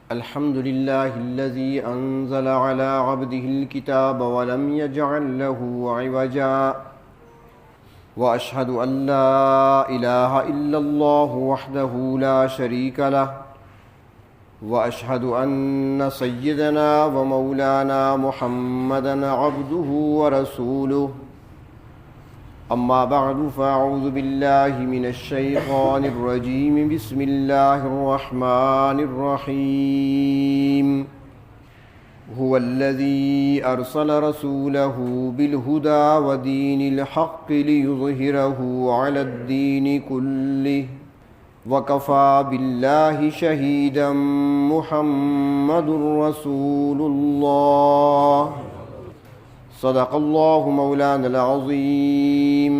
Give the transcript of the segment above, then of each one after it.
الحمد لله الذي أنزل على عبده الكتاب ولم يجعل له عوجا وأشهد أن لا إله إلا الله وحده لا شريك له وأشهد أن سيدنا ومولانا محمدا عبده ورسوله أما بعد فأعوذ بالله من الشيطان الرجيم بسم الله الرحمن الرحيم هو الذي أرسل رسوله بالهدى ودين الحق ليظهره على الدين كله وكفى بالله شهيدا محمد رسول الله صدق الله مولانا العظيم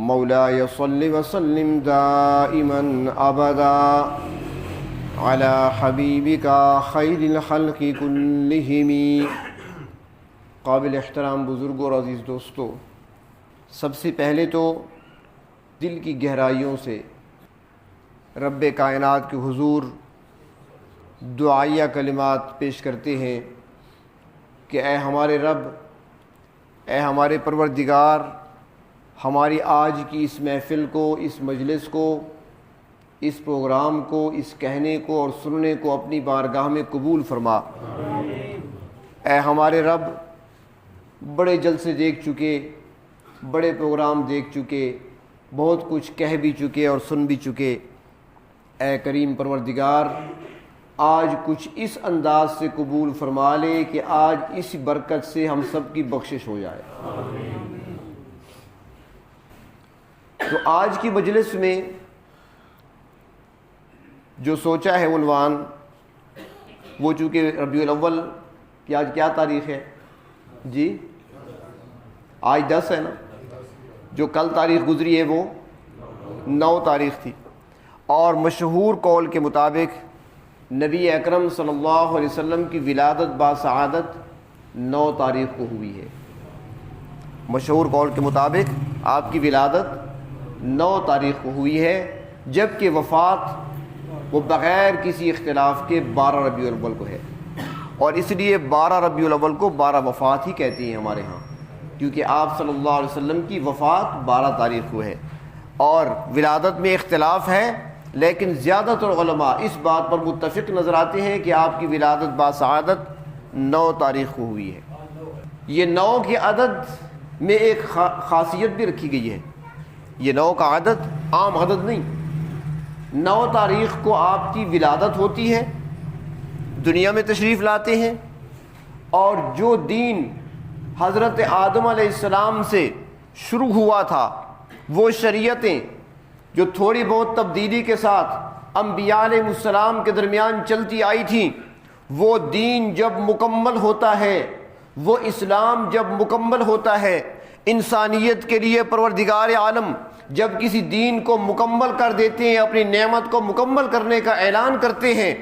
مولاي صل وسلم دائما أبدا على حبيبك خير الخلق كلهم. قابل احترام بزرگوں اور عزیز دوستو، سب سے پہلے تو دل کی گہرائیوں سے رب کائنات کے حضور دعائیہ کلمات پیش کرتے ہیں کہ اے ہمارے رب، اے ہمارے پروردگار، ہماری آج کی اس محفل کو، اس مجلس کو، اس پروگرام کو، اس کہنے کو اور سننے کو اپنی بارگاہ میں قبول فرما. اے ہمارے رب، بڑے جلسے دیکھ چکے، بڑے پروگرام دیکھ چکے، بہت کچھ کہہ بھی چکے اور سن بھی چکے. اے کریم پروردگار، آج کچھ اس انداز سے قبول فرما لے کہ آج اس برکت سے ہم سب کی بخشش ہو جائے. تو آج کی مجلس میں جو سوچا ہے عنوان، وہ چونکہ ربیع الاول کی آج کیا تاریخ ہے جی؟ آج 10 ہے نا. جو کل تاریخ گزری ہے وہ 9 تاریخ تھی، اور مشہور قول کے مطابق نبی اکرم صلی اللہ علیہ وسلم کی ولادت باسعادت 9 تاریخ کو ہوئی ہے. مشہور قول کے مطابق آپ کی ولادت 9 تاریخ کو ہوئی ہے، جبکہ وفات وہ بغیر کسی اختلاف کے 12 ربیع الاول کو ہے. اور اس لیے 12 ربیع الاول کو 12 وفات ہی کہتے ہیں ہمارے ہاں، کیونکہ آپ صلی اللہ علیہ وسلم کی وفات 12 تاریخ کو ہے. اور ولادت میں اختلاف ہے، لیکن زیادہ تر علماء اس بات پر متفق نظر آتے ہیں کہ آپ کی ولادت باسعادت 9 تاریخ کو ہوئی ہے. یہ 9 کے عدد میں ایک خاصیت بھی رکھی گئی ہے. یہ 9 کا عدد عام عدد نہیں. 9 تاریخ کو آپ کی ولادت ہوتی ہے، دنیا میں تشریف لاتے ہیں، اور جو دین حضرت آدم علیہ السلام سے شروع ہوا تھا، وہ شریعتیں جو تھوڑی بہت تبدیلی کے ساتھ انبیاء علیہ السلام کے درمیان چلتی آئی تھیں، وہ دین جب مکمل ہوتا ہے، وہ اسلام جب مکمل ہوتا ہے، انسانیت کے لیے پروردگار عالم جب کسی دین کو مکمل کر دیتے ہیں، اپنی نعمت کو مکمل کرنے کا اعلان کرتے ہیں،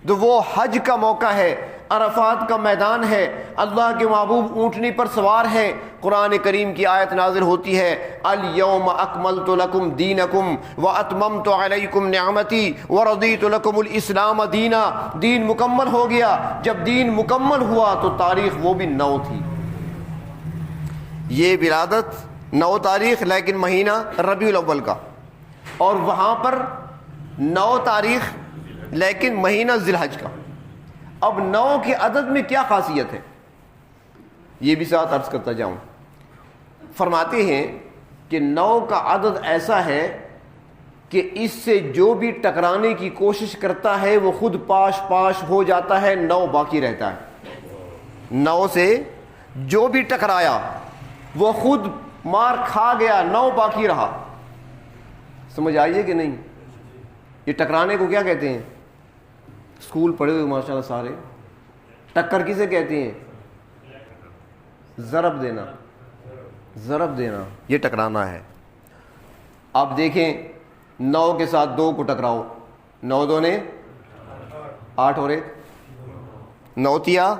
تو وہ حج کا موقع ہے، عرفات کا میدان ہے، اللہ کے محبوب اونٹنی پر سوار ہیں. قرآن کریم کی آیت نازل ہوتی ہے، الیوم اکملت لکم دینکم واتممت علیکم نعمتی ورضیت لکم الاسلام دینا. دین مکمل ہو گیا. جب دین مکمل ہوا تو تاریخ وہ بھی 9 تھی. یہ ولادت 9 تاریخ، لیکن مہینہ ربیع الاول کا، اور وہاں پر 9 تاریخ لیکن مہینہ ذی الحج کا. اب 9 کے عدد میں کیا خاصیت ہے، یہ بھی ساتھ عرض کرتا جاؤں. فرماتے ہیں کہ 9 کا عدد ایسا ہے کہ اس سے جو بھی ٹکرانے کی کوشش کرتا ہے وہ خود پاش پاش ہو جاتا ہے، 9 باقی رہتا ہے. 9 سے جو بھی ٹکرایا وہ خود مار کھا گیا، 9 باقی رہا. سمجھ آئیے کہ نہیں؟ یہ ٹکرانے کو کیا کہتے ہیں؟ اسکول پڑھے ہوئے ماشاءاللہ سارے. ٹکر کسے کہتے ہیں؟ ضرب دینا. ضرب دینا یہ ٹکرانا ہے. آپ دیکھیں 9 کے ساتھ 2 کو ٹکراؤ، 9 دونے 8 اور 1 9 تیا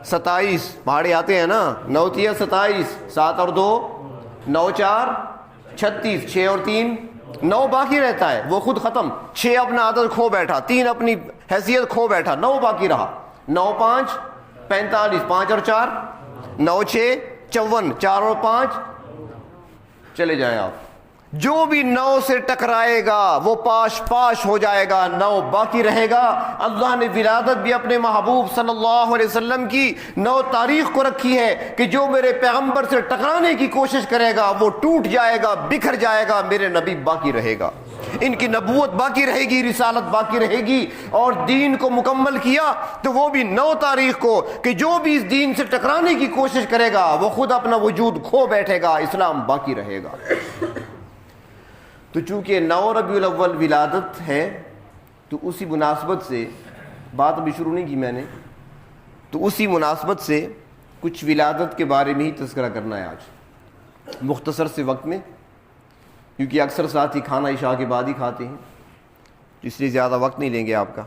27. پہاڑے آتے ہیں نا، 9 تیا 27، 7 اور 2 9 4 36، 6 اور 3 9 باقی رہتا ہے، وہ خود ختم. 6 اپنا عدد کھو بیٹھا، 3 اپنی حیثیت کھو بیٹھا، 9 باقی رہا، 9 5 45، 5 اور 4 9 6 54، 4 اور 5 چلے جائیں آپ۔ جو بھی 9 سے ٹکرائے گا وہ پاش پاش ہو جائے گا، 9 باقی رہے گا۔ اللہ نے ولادت بھی اپنے محبوب صلی اللہ علیہ وسلم کی 9 تاریخ کو رکھی ہے کہ جو میرے پیغمبر سے ٹکرانے کی کوشش کرے گا وہ ٹوٹ جائے گا، بکھر جائے گا، میرے نبی باقی رہے گا، ان کی نبوت باقی رہے گی، رسالت باقی رہے گی۔ اور دین کو مکمل کیا تو وہ بھی 9 تاریخ کو کہ جو بھی اس دین سے ٹکرانے کی کوشش کرے گا وہ خود اپنا وجود کھو بیٹھے گا، اسلام باقی رہے گا۔ تو چونکہ 9 ربیع الاول ولادت ہے تو اسی مناسبت سے بات ابھی شروع نہیں کی میں نے، تو اسی مناسبت سے کچھ ولادت کے بارے میں ہی تذکرہ کرنا ہے آج مختصر سے وقت میں، کیونکہ اکثر ساتھی کھانا عشاء کے بعد ہی کھاتے ہیں، اس لیے زیادہ وقت نہیں لیں گے آپ کا۔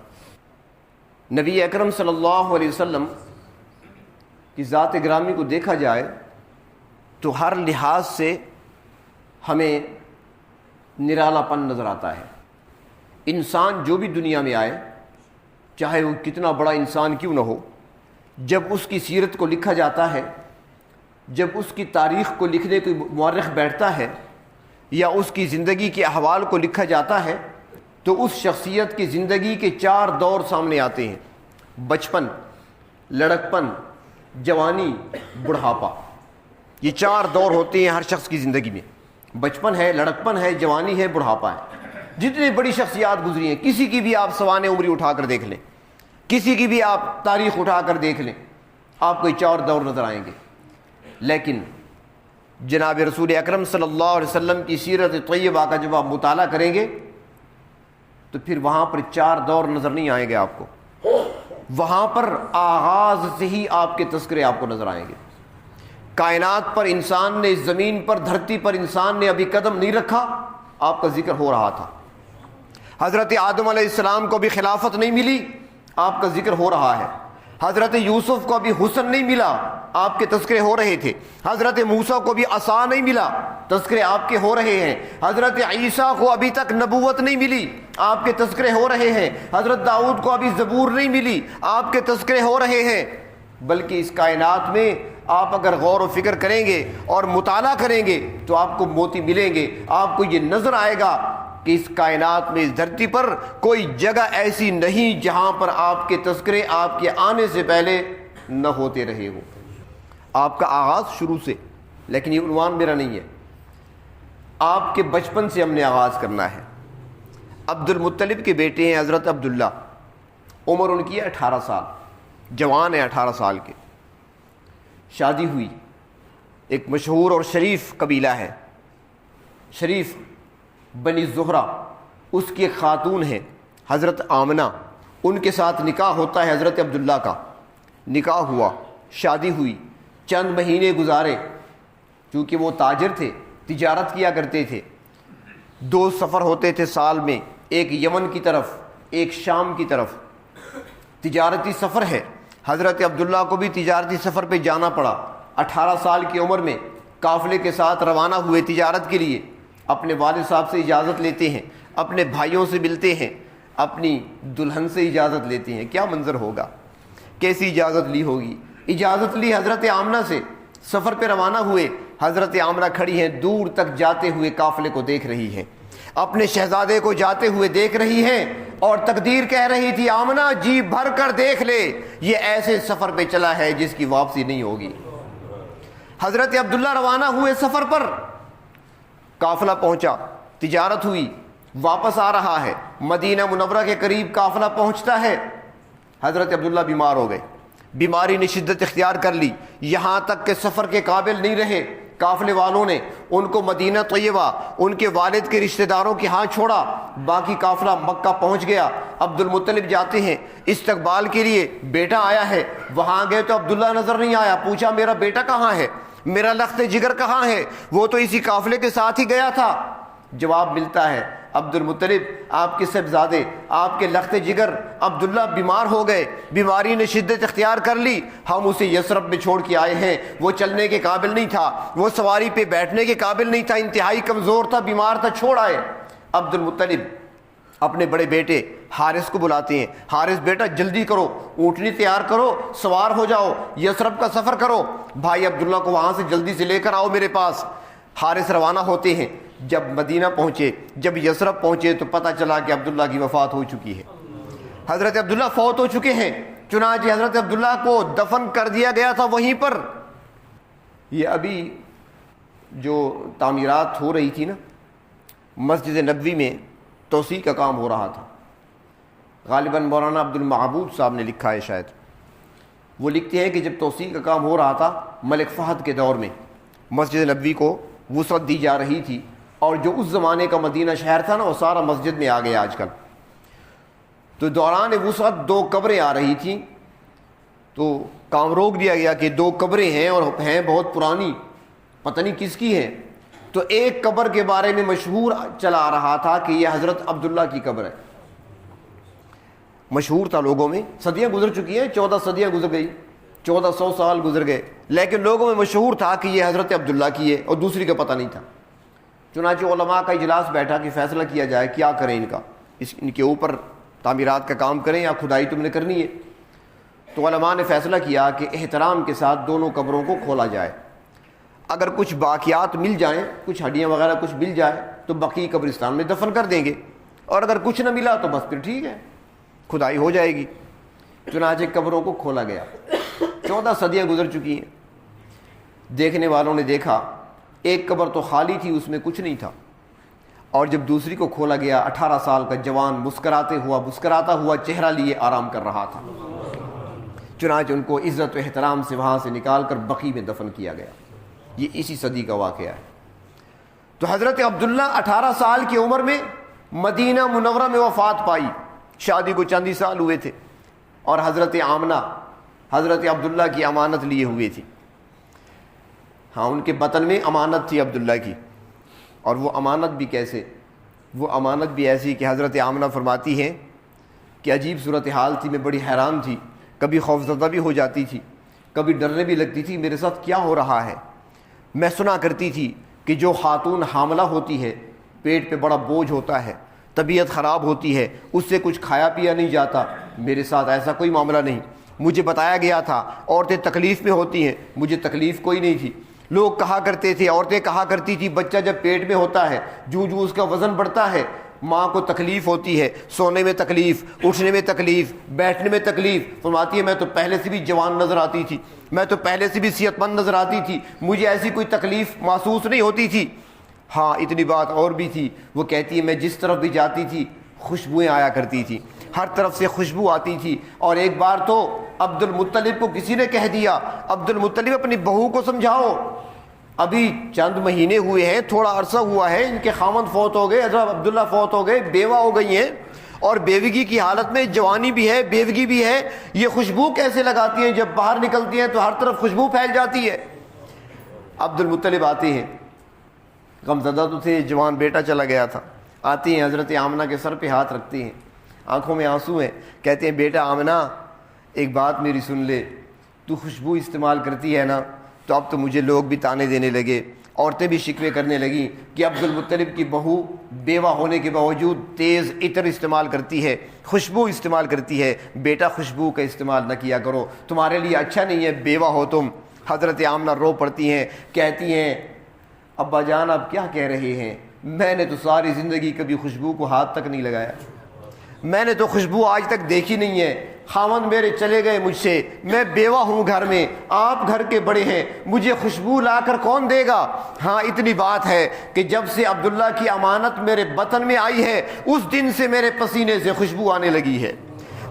نبی اکرم صلی اللہ علیہ وسلم کی ذات گرامی کو دیکھا جائے تو ہر لحاظ سے ہمیں نرالا پن نظر آتا ہے۔ انسان جو بھی دنیا میں آئے، چاہے وہ کتنا بڑا انسان کیوں نہ ہو، جب اس کی سیرت کو لکھا جاتا ہے، جب اس کی تاریخ کو لکھنے کوئی مورخ بیٹھتا ہے یا اس کی زندگی کے احوال کو لکھا جاتا ہے تو اس شخصیت کی زندگی کے 4 دور سامنے آتے ہیں: بچپن، لڑکپن، جوانی، بڑھاپا۔ یہ 4 دور ہوتے ہیں ہر شخص کی زندگی میں، بچپن ہے، لڑکپن ہے، جوانی ہے، بڑھاپا ہے۔ جتنی بڑی شخصیات گزری ہیں، کسی کی بھی آپ سوانح عمری اٹھا کر دیکھ لیں، کسی کی بھی آپ تاریخ اٹھا کر دیکھ لیں، آپ کو 4 دور نظر آئیں گے۔ لیکن جناب رسول اکرم صلی اللہ علیہ وسلم کی سیرت طیبہ کا جب آپ مطالعہ کریں گے تو پھر وہاں پر 4 دور نظر نہیں آئیں گے آپ کو، وہاں پر آغاز سے ہی آپ کے تذکرے آپ کو نظر آئیں گے۔ کائنات پر انسان نے، زمین پر، دھرتی پر انسان نے ابھی قدم نہیں رکھا، آپ کا ذکر ہو رہا تھا۔ حضرت آدم علیہ السلام کو بھی خلافت نہیں ملی، آپ کا ذکر ہو رہا ہے۔ حضرت یوسف کو ابھی حسن نہیں ملا، آپ کے تذکرے ہو رہے تھے۔ حضرت موسیٰ کو بھی عصا نہیں ملا، تذکرے آپ کے ہو رہے ہیں۔ حضرت عیسیٰ کو ابھی تک نبوت نہیں ملی، آپ کے تذکرے ہو رہے ہیں۔ حضرت داؤد کو ابھی زبور نہیں ملی، آپ کے تذکرے ہو رہے ہیں۔ بلکہ اس کائنات میں آپ اگر غور و فکر کریں گے اور مطالعہ کریں گے تو آپ کو موتی ملیں گے، آپ کو یہ نظر آئے گا کہ اس کائنات میں، اس دھرتی پر کوئی جگہ ایسی نہیں جہاں پر آپ کے تذکرے آپ کے آنے سے پہلے نہ ہوتے رہے ہوں۔ آپ کا آغاز شروع سے، لیکن یہ عنوان میرا نہیں ہے، آپ کے بچپن سے ہم نے آغاز کرنا ہے۔ عبد المطلب کے بیٹے ہیں حضرت عبداللہ، عمر ان کی ہے 18 سال، جوان ہیں 18 سال کے۔ شادی ہوئی، ایک مشہور اور شریف قبیلہ ہے، شریف بنی زہرہ، اس کی ایک خاتون ہے حضرت آمنہ، ان کے ساتھ نکاح ہوتا ہے حضرت عبداللہ کا۔ نکاح ہوا، شادی ہوئی، چند مہینے گزارے، چونکہ وہ تاجر تھے، تجارت کیا کرتے تھے۔ 2 سفر ہوتے تھے سال میں، ایک یمن کی طرف، ایک شام کی طرف۔ تجارتی سفر ہے، حضرت عبداللہ کو بھی تجارتی سفر پہ جانا پڑا۔ 18 سال کی عمر میں قافلے کے ساتھ روانہ ہوئے تجارت کے لیے، اپنے والد صاحب سے اجازت لیتے ہیں، اپنے بھائیوں سے ملتے ہیں، اپنی دلہن سے اجازت لیتے ہیں۔ کیا منظر ہوگا، کیسی اجازت لی ہوگی؟ اجازت لی حضرت آمنہ سے، سفر پہ روانہ ہوئے۔ حضرت آمنہ کھڑی ہیں، دور تک جاتے ہوئے قافلے کو دیکھ رہی ہیں، اپنے شہزادے کو جاتے ہوئے دیکھ رہی ہیں، اور تقدیر کہہ رہی تھی آمنہ جی بھر کر دیکھ لے، یہ ایسے سفر پہ چلا ہے جس کی واپسی نہیں ہوگی۔ حضرت عبداللہ روانہ ہوئے سفر پر، قافلہ پہنچا، تجارت ہوئی، واپس آ رہا ہے، مدینہ منورہ کے قریب قافلہ پہنچتا ہے۔ حضرت عبداللہ بیمار ہو گئے، بیماری نے شدت اختیار کر لی، یہاں تک کہ سفر کے قابل نہیں رہے۔ قافلے والوں نے ان کو مدینہ طیبہ، ان کے والد کے رشتہ داروں کے ہاں چھوڑا، باقی قافلہ مکہ پہنچ گیا۔ عبد المطلب جاتے ہیں استقبال کے لیے، بیٹا آیا ہے، وہاں گئے تو عبداللہ نظر نہیں آیا، پوچھا میرا بیٹا کہاں ہے، میرا لخت جگر کہاں ہے، وہ تو اسی قافلے کے ساتھ ہی گیا تھا۔ جواب ملتا ہے عبد المطلب آپ کے صاحبزادے، آپ کے لخت جگر عبداللہ بیمار ہو گئے، بیماری نے شدت اختیار کر لی، ہم اسے یثرب میں چھوڑ کے آئے ہیں، وہ چلنے کے قابل نہیں تھا، وہ سواری پہ بیٹھنے کے قابل نہیں تھا، انتہائی کمزور تھا، بیمار تھا، چھوڑ آئے۔ عبد المطلب اپنے بڑے بیٹے حارث کو بلاتے ہیں، حارث بیٹا جلدی کرو، اونٹنی تیار کرو، سوار ہو جاؤ، یثرب کا سفر کرو، بھائی عبداللہ کو وہاں سے جلدی سے لے کر آؤ میرے پاس۔ حارث روانہ ہوتے ہیں، جب مدینہ پہنچے، جب یثرب پہنچے تو پتہ چلا کہ عبداللہ کی وفات ہو چکی ہے، حضرت عبداللہ فوت ہو چکے ہیں۔ چنانچہ حضرت عبداللہ کو دفن کر دیا گیا تھا وہیں پر۔ یہ ابھی جو تعمیرات ہو رہی تھی نا، مسجد نبوی میں توسیع کا کام ہو رہا تھا، غالباً مولانا عبد المعبود صاحب نے لکھا ہے شاید، وہ لکھتے ہیں کہ جب توسیع کا کام ہو رہا تھا ملک فہد کے دور میں مسجد نبوی کو وسعت دی جا رہی تھی، اور جو اس زمانے کا مدینہ شہر تھا نا وہ سارا مسجد میں آ گیا آج کل، تو دوران وسعت 2 قبریں آ رہی تھیں، تو کام روک دیا گیا کہ 2 قبریں ہیں اور ہیں بہت پرانی، پتہ نہیں کس کی ہیں۔ تو ایک قبر کے بارے میں مشہور چلا آ رہا تھا کہ یہ حضرت عبداللہ کی قبر ہے، مشہور تھا لوگوں میں، صدیاں گزر چکی ہیں، 14 صدیاں گزر گئی، 1400 سال گزر گئے، لیکن لوگوں میں مشہور تھا کہ یہ حضرت عبداللہ کی ہے اور دوسری کا پتہ نہیں تھا۔ چنانچہ علماء کا اجلاس بیٹھا کہ فیصلہ کیا جائے کیا کریں، ان کے اوپر تعمیرات کا کام کریں یا کھدائی تم نے کرنی ہے۔ تو علماء نے فیصلہ کیا کہ احترام کے ساتھ دونوں قبروں کو کھولا جائے، اگر کچھ باقیات مل جائیں، کچھ ہڈیاں وغیرہ کچھ مل جائے تو بقی قبرستان میں دفن کر دیں گے، اور اگر کچھ نہ ملا تو بس پھر ٹھیک ہے، کھدائی ہو جائے گی۔ چنانچہ قبروں کو کھولا گیا، 14 صدیاں گزر چکی ہیں۔ دیکھنے والوں نے دیکھا ایک قبر تو خالی تھی، اس میں کچھ نہیں تھا، اور جب دوسری کو کھولا گیا 18 سال کا جوان مسکراتا ہوا چہرہ لیے آرام کر رہا تھا۔ چنانچہ ان کو عزت و احترام سے وہاں سے نکال کر بقی میں دفن کیا گیا۔ یہ اسی صدی کا واقعہ ہے۔ تو حضرت عبداللہ 18 سال کی عمر میں مدینہ منورہ میں وفات پائی، شادی کو چند ہی سال ہوئے تھے، اور حضرت آمنہ حضرت عبداللہ کی امانت لیے ہوئے تھی۔ ہاں، ان کے بطن میں امانت تھی عبداللہ کی، اور وہ امانت بھی کیسے، وہ امانت بھی ایسی کہ حضرت آمنہ فرماتی ہیں کہ عجیب صورتحال تھی، میں بڑی حیران تھی، کبھی خوفزدہ بھی ہو جاتی تھی، کبھی ڈرنے بھی لگتی تھی میرے ساتھ کیا ہو رہا ہے۔ میں سنا کرتی تھی کہ جو خاتون حاملہ ہوتی ہے، پیٹ پہ بڑا بوجھ ہوتا ہے، طبیعت خراب ہوتی ہے، اس سے کچھ کھایا پیا نہیں جاتا، میرے ساتھ ایسا کوئی معاملہ نہیں۔ مجھے بتایا گیا تھا عورتیں تکلیف میں ہوتی ہیں، مجھے تکلیف کوئی نہیں تھی۔ لوگ کہا کرتے تھے، عورتیں کہا کرتی تھی بچہ جب پیٹ میں ہوتا ہے، جو اس کا وزن بڑھتا ہے، ماں کو تکلیف ہوتی ہے، سونے میں تکلیف، اٹھنے میں تکلیف، بیٹھنے میں تکلیف۔ فرماتی ہے میں تو پہلے سے بھی جوان نظر آتی تھی، میں تو پہلے سے بھی صحت مند نظر آتی تھی، مجھے ایسی کوئی تکلیف محسوس نہیں ہوتی تھی۔ ہاں، اتنی بات اور بھی تھی، وہ کہتی ہے میں جس طرف بھی جاتی تھی خوشبوئیں آیا کرتی تھی، ہر طرف سے خوشبو آتی تھی۔ اور ایک بار تو عبد المطلب کو کسی نے کہہ دیا، عبد المطلب اپنی بہو کو سمجھاؤ، ابھی چند مہینے ہوئے ہیں، تھوڑا عرصہ ہوا ہے، ان کے خاوند فوت ہو گئے، حضرت عبداللہ فوت ہو گئے، بیوہ ہو گئی ہیں، اور بیوگی کی حالت میں جوانی بھی ہے، بیوگی بھی ہے، یہ خوشبو کیسے لگاتی ہیں؟ جب باہر نکلتی ہیں تو ہر طرف خوشبو پھیل جاتی ہے۔ عبد المطلب آتے ہیں، غمزدہ تو تھے، جوان بیٹا چلا گیا تھا، آتے ہیں حضرت آمنہ کے سر پہ ہاتھ رکھتے ہیں، آنکھوں میں آنسو ہیں، کہتے ہیں بیٹا آمنہ ایک بات میری سن لے، تو خوشبو استعمال کرتی ہے نا، تو اب تو مجھے لوگ بھی تانے دینے لگے، عورتیں بھی شکوے کرنے لگیں کہ عبد المطلب کی بہو بیوہ ہونے کے باوجود تیز عطر استعمال کرتی ہے، خوشبو استعمال کرتی ہے، بیٹا خوشبو کا استعمال نہ کیا کرو، تمہارے لیے اچھا نہیں ہے، بیوہ ہو تم۔ حضرت آمنہ رو پڑتی ہیں، کہتی ہیں ابا جان آپ کیا کہہ رہے ہیں، میں نے تو ساری زندگی کبھی خوشبو کو ہاتھ تک نہیں لگایا، میں نے تو خوشبو آج تک دیکھی نہیں ہے، خاوند میرے چلے گئے مجھ سے، میں بیوہ ہوں گھر میں، آپ گھر کے بڑے ہیں، مجھے خوشبو لا کر کون دے گا؟ ہاں اتنی بات ہے کہ جب سے عبداللہ کی امانت میرے بطن میں آئی ہے اس دن سے میرے پسینے سے خوشبو آنے لگی ہے۔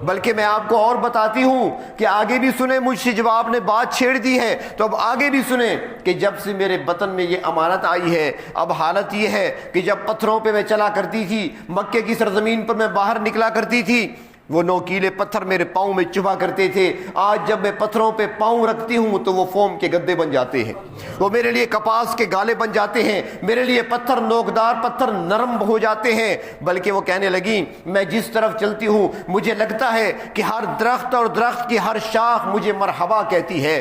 بلکہ میں آپ کو اور بتاتی ہوں کہ آگے بھی سنیں، مجھ سے جب آپ نے بات چھیڑ دی ہے تو اب آگے بھی سنیں کہ جب سے میرے بطن میں یہ امانت آئی ہے، اب حالت یہ ہے کہ جب پتھروں پہ میں چلا کرتی تھی، مکے کی سرزمین پر میں باہر نکلا کرتی تھی، وہ نوکیلے پتھر میرے پاؤں میں چبھا کرتے تھے، آج جب میں پتھروں پہ پاؤں رکھتی ہوں تو وہ فوم کے گدے بن جاتے ہیں، وہ میرے لیے کپاس کے گالے بن جاتے ہیں، میرے لیے پتھر نوکدار پتھر نرم ہو جاتے ہیں۔ بلکہ وہ کہنے لگی میں جس طرف چلتی ہوں مجھے لگتا ہے کہ ہر درخت اور درخت کی ہر شاخ مجھے مرحبا کہتی ہے،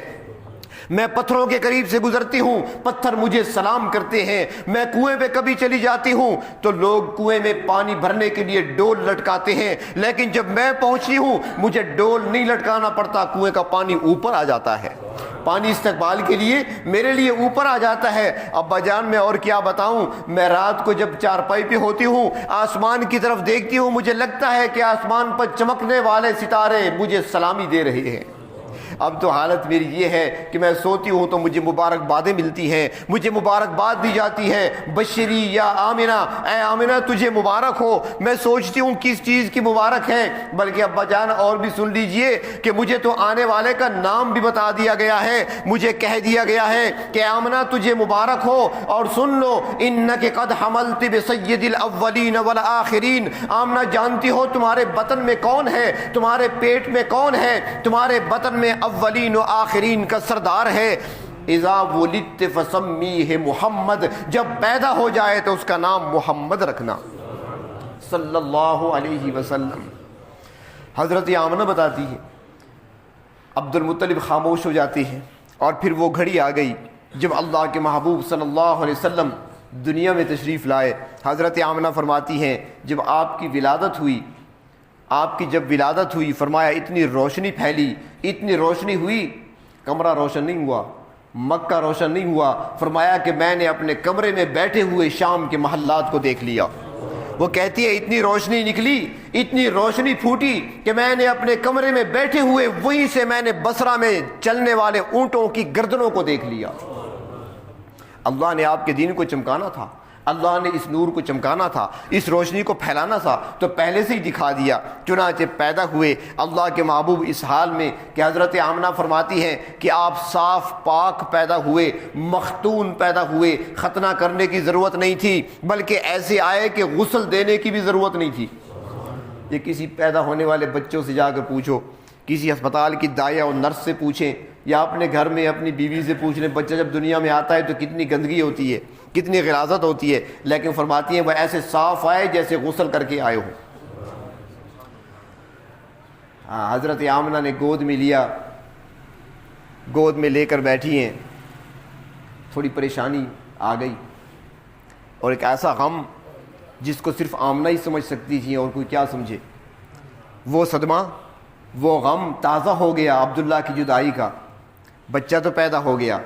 میں پتھروں کے قریب سے گزرتی ہوں، پتھر مجھے سلام کرتے ہیں، میں کنویں پہ کبھی چلی جاتی ہوں تو لوگ کنویں میں پانی بھرنے کے لیے ڈول لٹکاتے ہیں، لیکن جب میں پہنچی ہوں مجھے ڈول نہیں لٹکانا پڑتا، کنویں کا پانی اوپر آ جاتا ہے، پانی استقبال کے لیے میرے لیے اوپر آ جاتا ہے۔ ابا جان میں اور کیا بتاؤں، میں رات کو جب چارپائی پہ ہوتی ہوں آسمان کی طرف دیکھتی ہوں، مجھے لگتا ہے کہ آسمان پر چمکنے والے ستارے مجھے سلامی دے رہے ہیں۔ اب تو حالت میری یہ ہے کہ میں سوتی ہوں تو مجھے مبارکبادیں ملتی ہیں، مجھے مبارکباد دی جاتی ہے، بشری یا آمنہ، اے آمنہ تجھے مبارک ہو۔ میں سوچتی ہوں کس چیز کی مبارک ہے، بلکہ ابا جان اور بھی سن لیجئے کہ مجھے تو آنے والے کا نام بھی بتا دیا گیا ہے، مجھے کہہ دیا گیا ہے کہ آمنہ تجھے مبارک ہو، اور سن لو انک قد حملت بسید الاولین والآخرین، آمنہ جانتی ہو تمہارے بطن میں کون ہے، تمہارے پیٹ میں کون ہے، تمہارے بطن میں اولین و آخرین کا سردار ہے۔ اذا ولدت فسمیہ محمد، جب پیدا ہو جائے تو اس کا نام محمد رکھنا صلی اللہ علیہ وسلم۔ حضرت آمنہ بتاتی ہے عبد المطلب خاموش ہو جاتی ہے، اور پھر وہ گھڑی آ گئی جب اللہ کے محبوب صلی اللہ علیہ وسلم دنیا میں تشریف لائے۔ حضرت آمنہ فرماتی ہیں جب آپ کی ولادت ہوئی، آپ کی جب ولادت ہوئی، فرمایا اتنی روشنی پھیلی، اتنی روشنی ہوئی، کمرہ روشن نہیں ہوا، مکہ روشن نہیں ہوا، فرمایا کہ میں نے اپنے کمرے میں بیٹھے ہوئے شام کے محلات کو دیکھ لیا۔ وہ کہتی ہے اتنی روشنی نکلی، اتنی روشنی پھوٹی کہ میں نے اپنے کمرے میں بیٹھے ہوئے وہیں سے میں نے بصرہ میں چلنے والے اونٹوں کی گردنوں کو دیکھ لیا۔ اللہ نے آپ کے دین کو چمکانا تھا، اللہ نے اس نور کو چمکانا تھا، اس روشنی کو پھیلانا تھا، تو پہلے سے ہی دکھا دیا۔ چنانچہ پیدا ہوئے اللہ کے محبوب اس حال میں کہ حضرت آمنہ فرماتی ہیں کہ آپ صاف پاک پیدا ہوئے، مختون پیدا ہوئے، ختنہ کرنے کی ضرورت نہیں تھی، بلکہ ایسے آئے کہ غسل دینے کی بھی ضرورت نہیں تھی۔ یہ کسی پیدا ہونے والے بچوں سے جا کر پوچھو، کسی ہسپتال کی دائیا اور نرس سے پوچھیں، یا اپنے گھر میں اپنی بیوی سے پوچھ لیں، بچہ جب دنیا میں آتا ہے تو کتنی گندگی ہوتی ہے، کتنی غلاظت ہوتی ہے، لیکن فرماتی ہیں وہ ایسے صاف آئے جیسے غسل کر کے آئے ہو۔ حضرت آمنہ نے گود میں لیا، گود میں لے کر بیٹھی ہیں، تھوڑی پریشانی آ گئی، اور ایک ایسا غم جس کو صرف آمنہ ہی سمجھ سکتی تھی اور کوئی کیا سمجھے۔ وہ صدمہ، وہ غم تازہ ہو گیا عبداللہ کی جدائی کا۔ بچہ تو پیدا ہو گیا،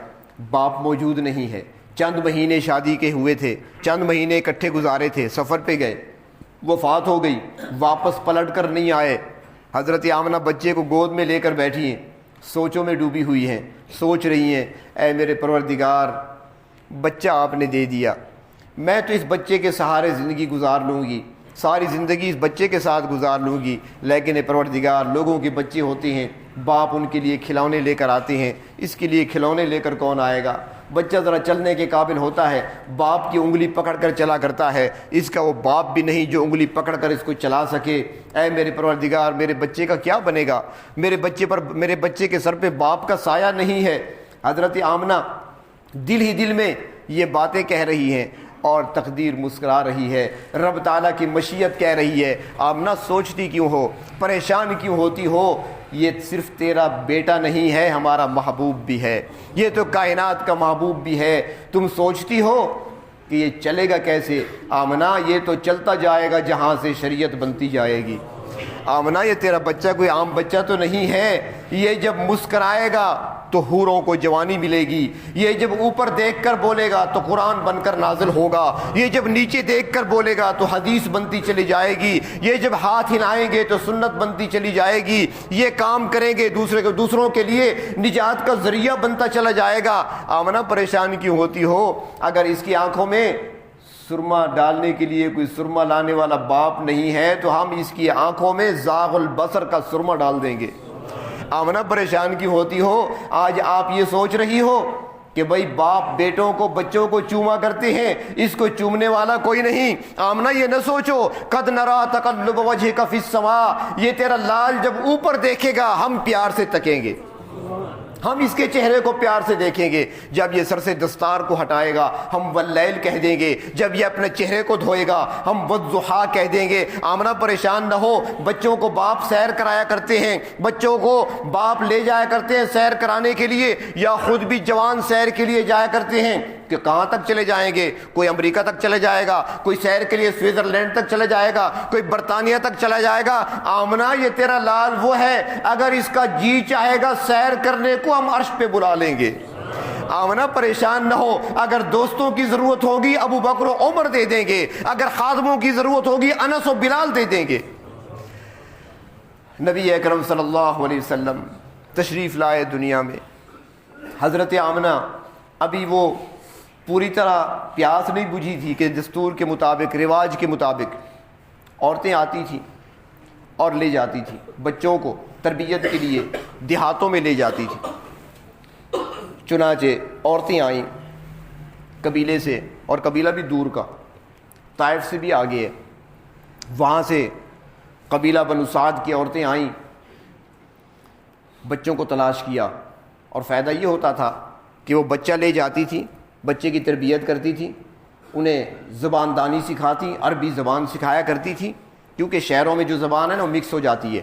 باپ موجود نہیں ہے، چند مہینے شادی کے ہوئے تھے، چند مہینے اکٹھے گزارے تھے، سفر پہ گئے، وفات ہو گئی، واپس پلٹ کر نہیں آئے۔ حضرت آمنہ بچے کو گود میں لے کر بیٹھی ہیں، سوچوں میں ڈوبی ہوئی ہیں، سوچ رہی ہیں اے میرے پروردگار، بچہ آپ نے دے دیا، میں تو اس بچے کے سہارے زندگی گزار لوں گی، ساری زندگی اس بچے کے ساتھ گزار لوں گی، لیکن اے پروردگار لوگوں کے بچے ہوتے ہیں، باپ ان کے لیے کھلونے لے کر آتے ہیں، اس کے لیے کھلونے لے کر کون آئے گا؟ بچہ ذرا چلنے کے قابل ہوتا ہے، باپ کی انگلی پکڑ کر چلا کرتا ہے، اس کا وہ باپ بھی نہیں جو انگلی پکڑ کر اس کو چلا سکے۔ اے میرے پروردگار میرے بچے کا کیا بنے گا؟ میرے بچے کے سر پہ باپ کا سایہ نہیں ہے۔ حضرت آمنہ دل ہی دل میں یہ باتیں کہہ رہی ہیں، اور تقدیر مسکرا رہی ہے، رب تعالیٰ کی مشیت کہہ رہی ہے آمنہ سوچتی کیوں ہو، پریشان کیوں ہوتی ہو، یہ صرف تیرا بیٹا نہیں ہے، ہمارا محبوب بھی ہے، یہ تو کائنات کا محبوب بھی ہے، تم سوچتی ہو کہ یہ چلے گا کیسے؟ آمنہ یہ تو چلتا جائے گا جہاں سے شریعت بنتی جائے گی۔ آمنہ یہ تیرا بچہ کوئی عام بچہ تو نہیں ہے، یہ جب مسکرائے گا تو حوروں کو جوانی ملے گی، یہ جب اوپر دیکھ کر بولے گا تو قرآن بن کر نازل ہوگا، یہ جب نیچے دیکھ کر بولے گا تو حدیث بنتی چلی جائے گی، یہ جب ہاتھ ہلائیں گے تو سنت بنتی چلی جائے گی، یہ کام کریں گے دوسروں کے لیے نجات کا ذریعہ بنتا چلا جائے گا۔ آمنہ پریشان کیوں ہوتی ہو؟ اگر اس کی آنکھوں میں سرما ڈالنے کے لیے کوئی سرما لانے والا باپ نہیں ہے تو ہم اس کی آنکھوں میں زاغ البصر کا سرما ڈال دیں گے۔ آمنہ پریشان کی ہوتی ہو؟ آج آپ یہ سوچ رہی ہو کہ بھئی باپ بیٹوں کو بچوں کو چوما کرتے ہیں، اس کو چومنے والا کوئی نہیں۔ آمنہ یہ نہ سوچو قد نرا تقلب وجهک فی السماء، یہ تیرا لال جب اوپر دیکھے گا ہم پیار سے تکیں گے، ہم اس کے چہرے کو پیار سے دیکھیں گے. جب یہ سر سے دستار کو ہٹائے گا ہم واللیل کہہ دیں گے. جب یہ اپنے چہرے کو دھوئے گا ہم والضحیٰ کہہ دیں گے. آمنہ پریشان نہ ہو, بچوں کو باپ سیر کرایا کرتے ہیں, بچوں کو باپ لے جایا کرتے ہیں سیر کرانے کے لیے, یا خود بھی جوان سیر کے لیے جایا کرتے ہیں کہ کہاں تک چلے جائیں گے. کوئی امریکہ تک چلے جائے گا, کوئی سیر کے لیے سوئٹزرلینڈ تک چلے جائے گا, کوئی برطانیہ تک چلا جائے گا. آمنہ یہ تیرا لال وہ ہے, اگر اس کا جی چاہے گا سیر کرنے کو ہم عرش پہ بلا لیں گے. آمنہ پریشان نہ ہو, اگر دوستوں کی ضرورت ہوگی ابو بکر و عمر دے دیں گے, اگر خادموں کی ضرورت ہوگی انس و بلال دے دیں گے. نبی اکرم صلی اللہ علیہ وسلم تشریف لائے دنیا میں. حضرت آمنہ ابھی وہ پوری طرح پیاس نہیں بجھی تھی کہ دستور کے مطابق, رواج کے مطابق عورتیں آتی تھیں اور لے جاتی تھیں بچوں کو تربیت کے لیے, دیہاتوں میں لے جاتی تھیں. چنانچہ عورتیں آئیں قبیلے سے, اور قبیلہ بھی دور کا, طائف سے بھی آگے ہے. وہاں سے قبیلہ بنو سعد کی عورتیں آئیں, بچوں کو تلاش کیا, اور فائدہ یہ ہوتا تھا کہ وہ بچہ لے جاتی تھیں, بچے کی تربیت کرتی تھیں, انہیں زبان دانی سکھاتی, عربی زبان سکھایا کرتی تھی, کیونکہ شہروں میں جو زبان ہے نا وہ مکس ہو جاتی ہے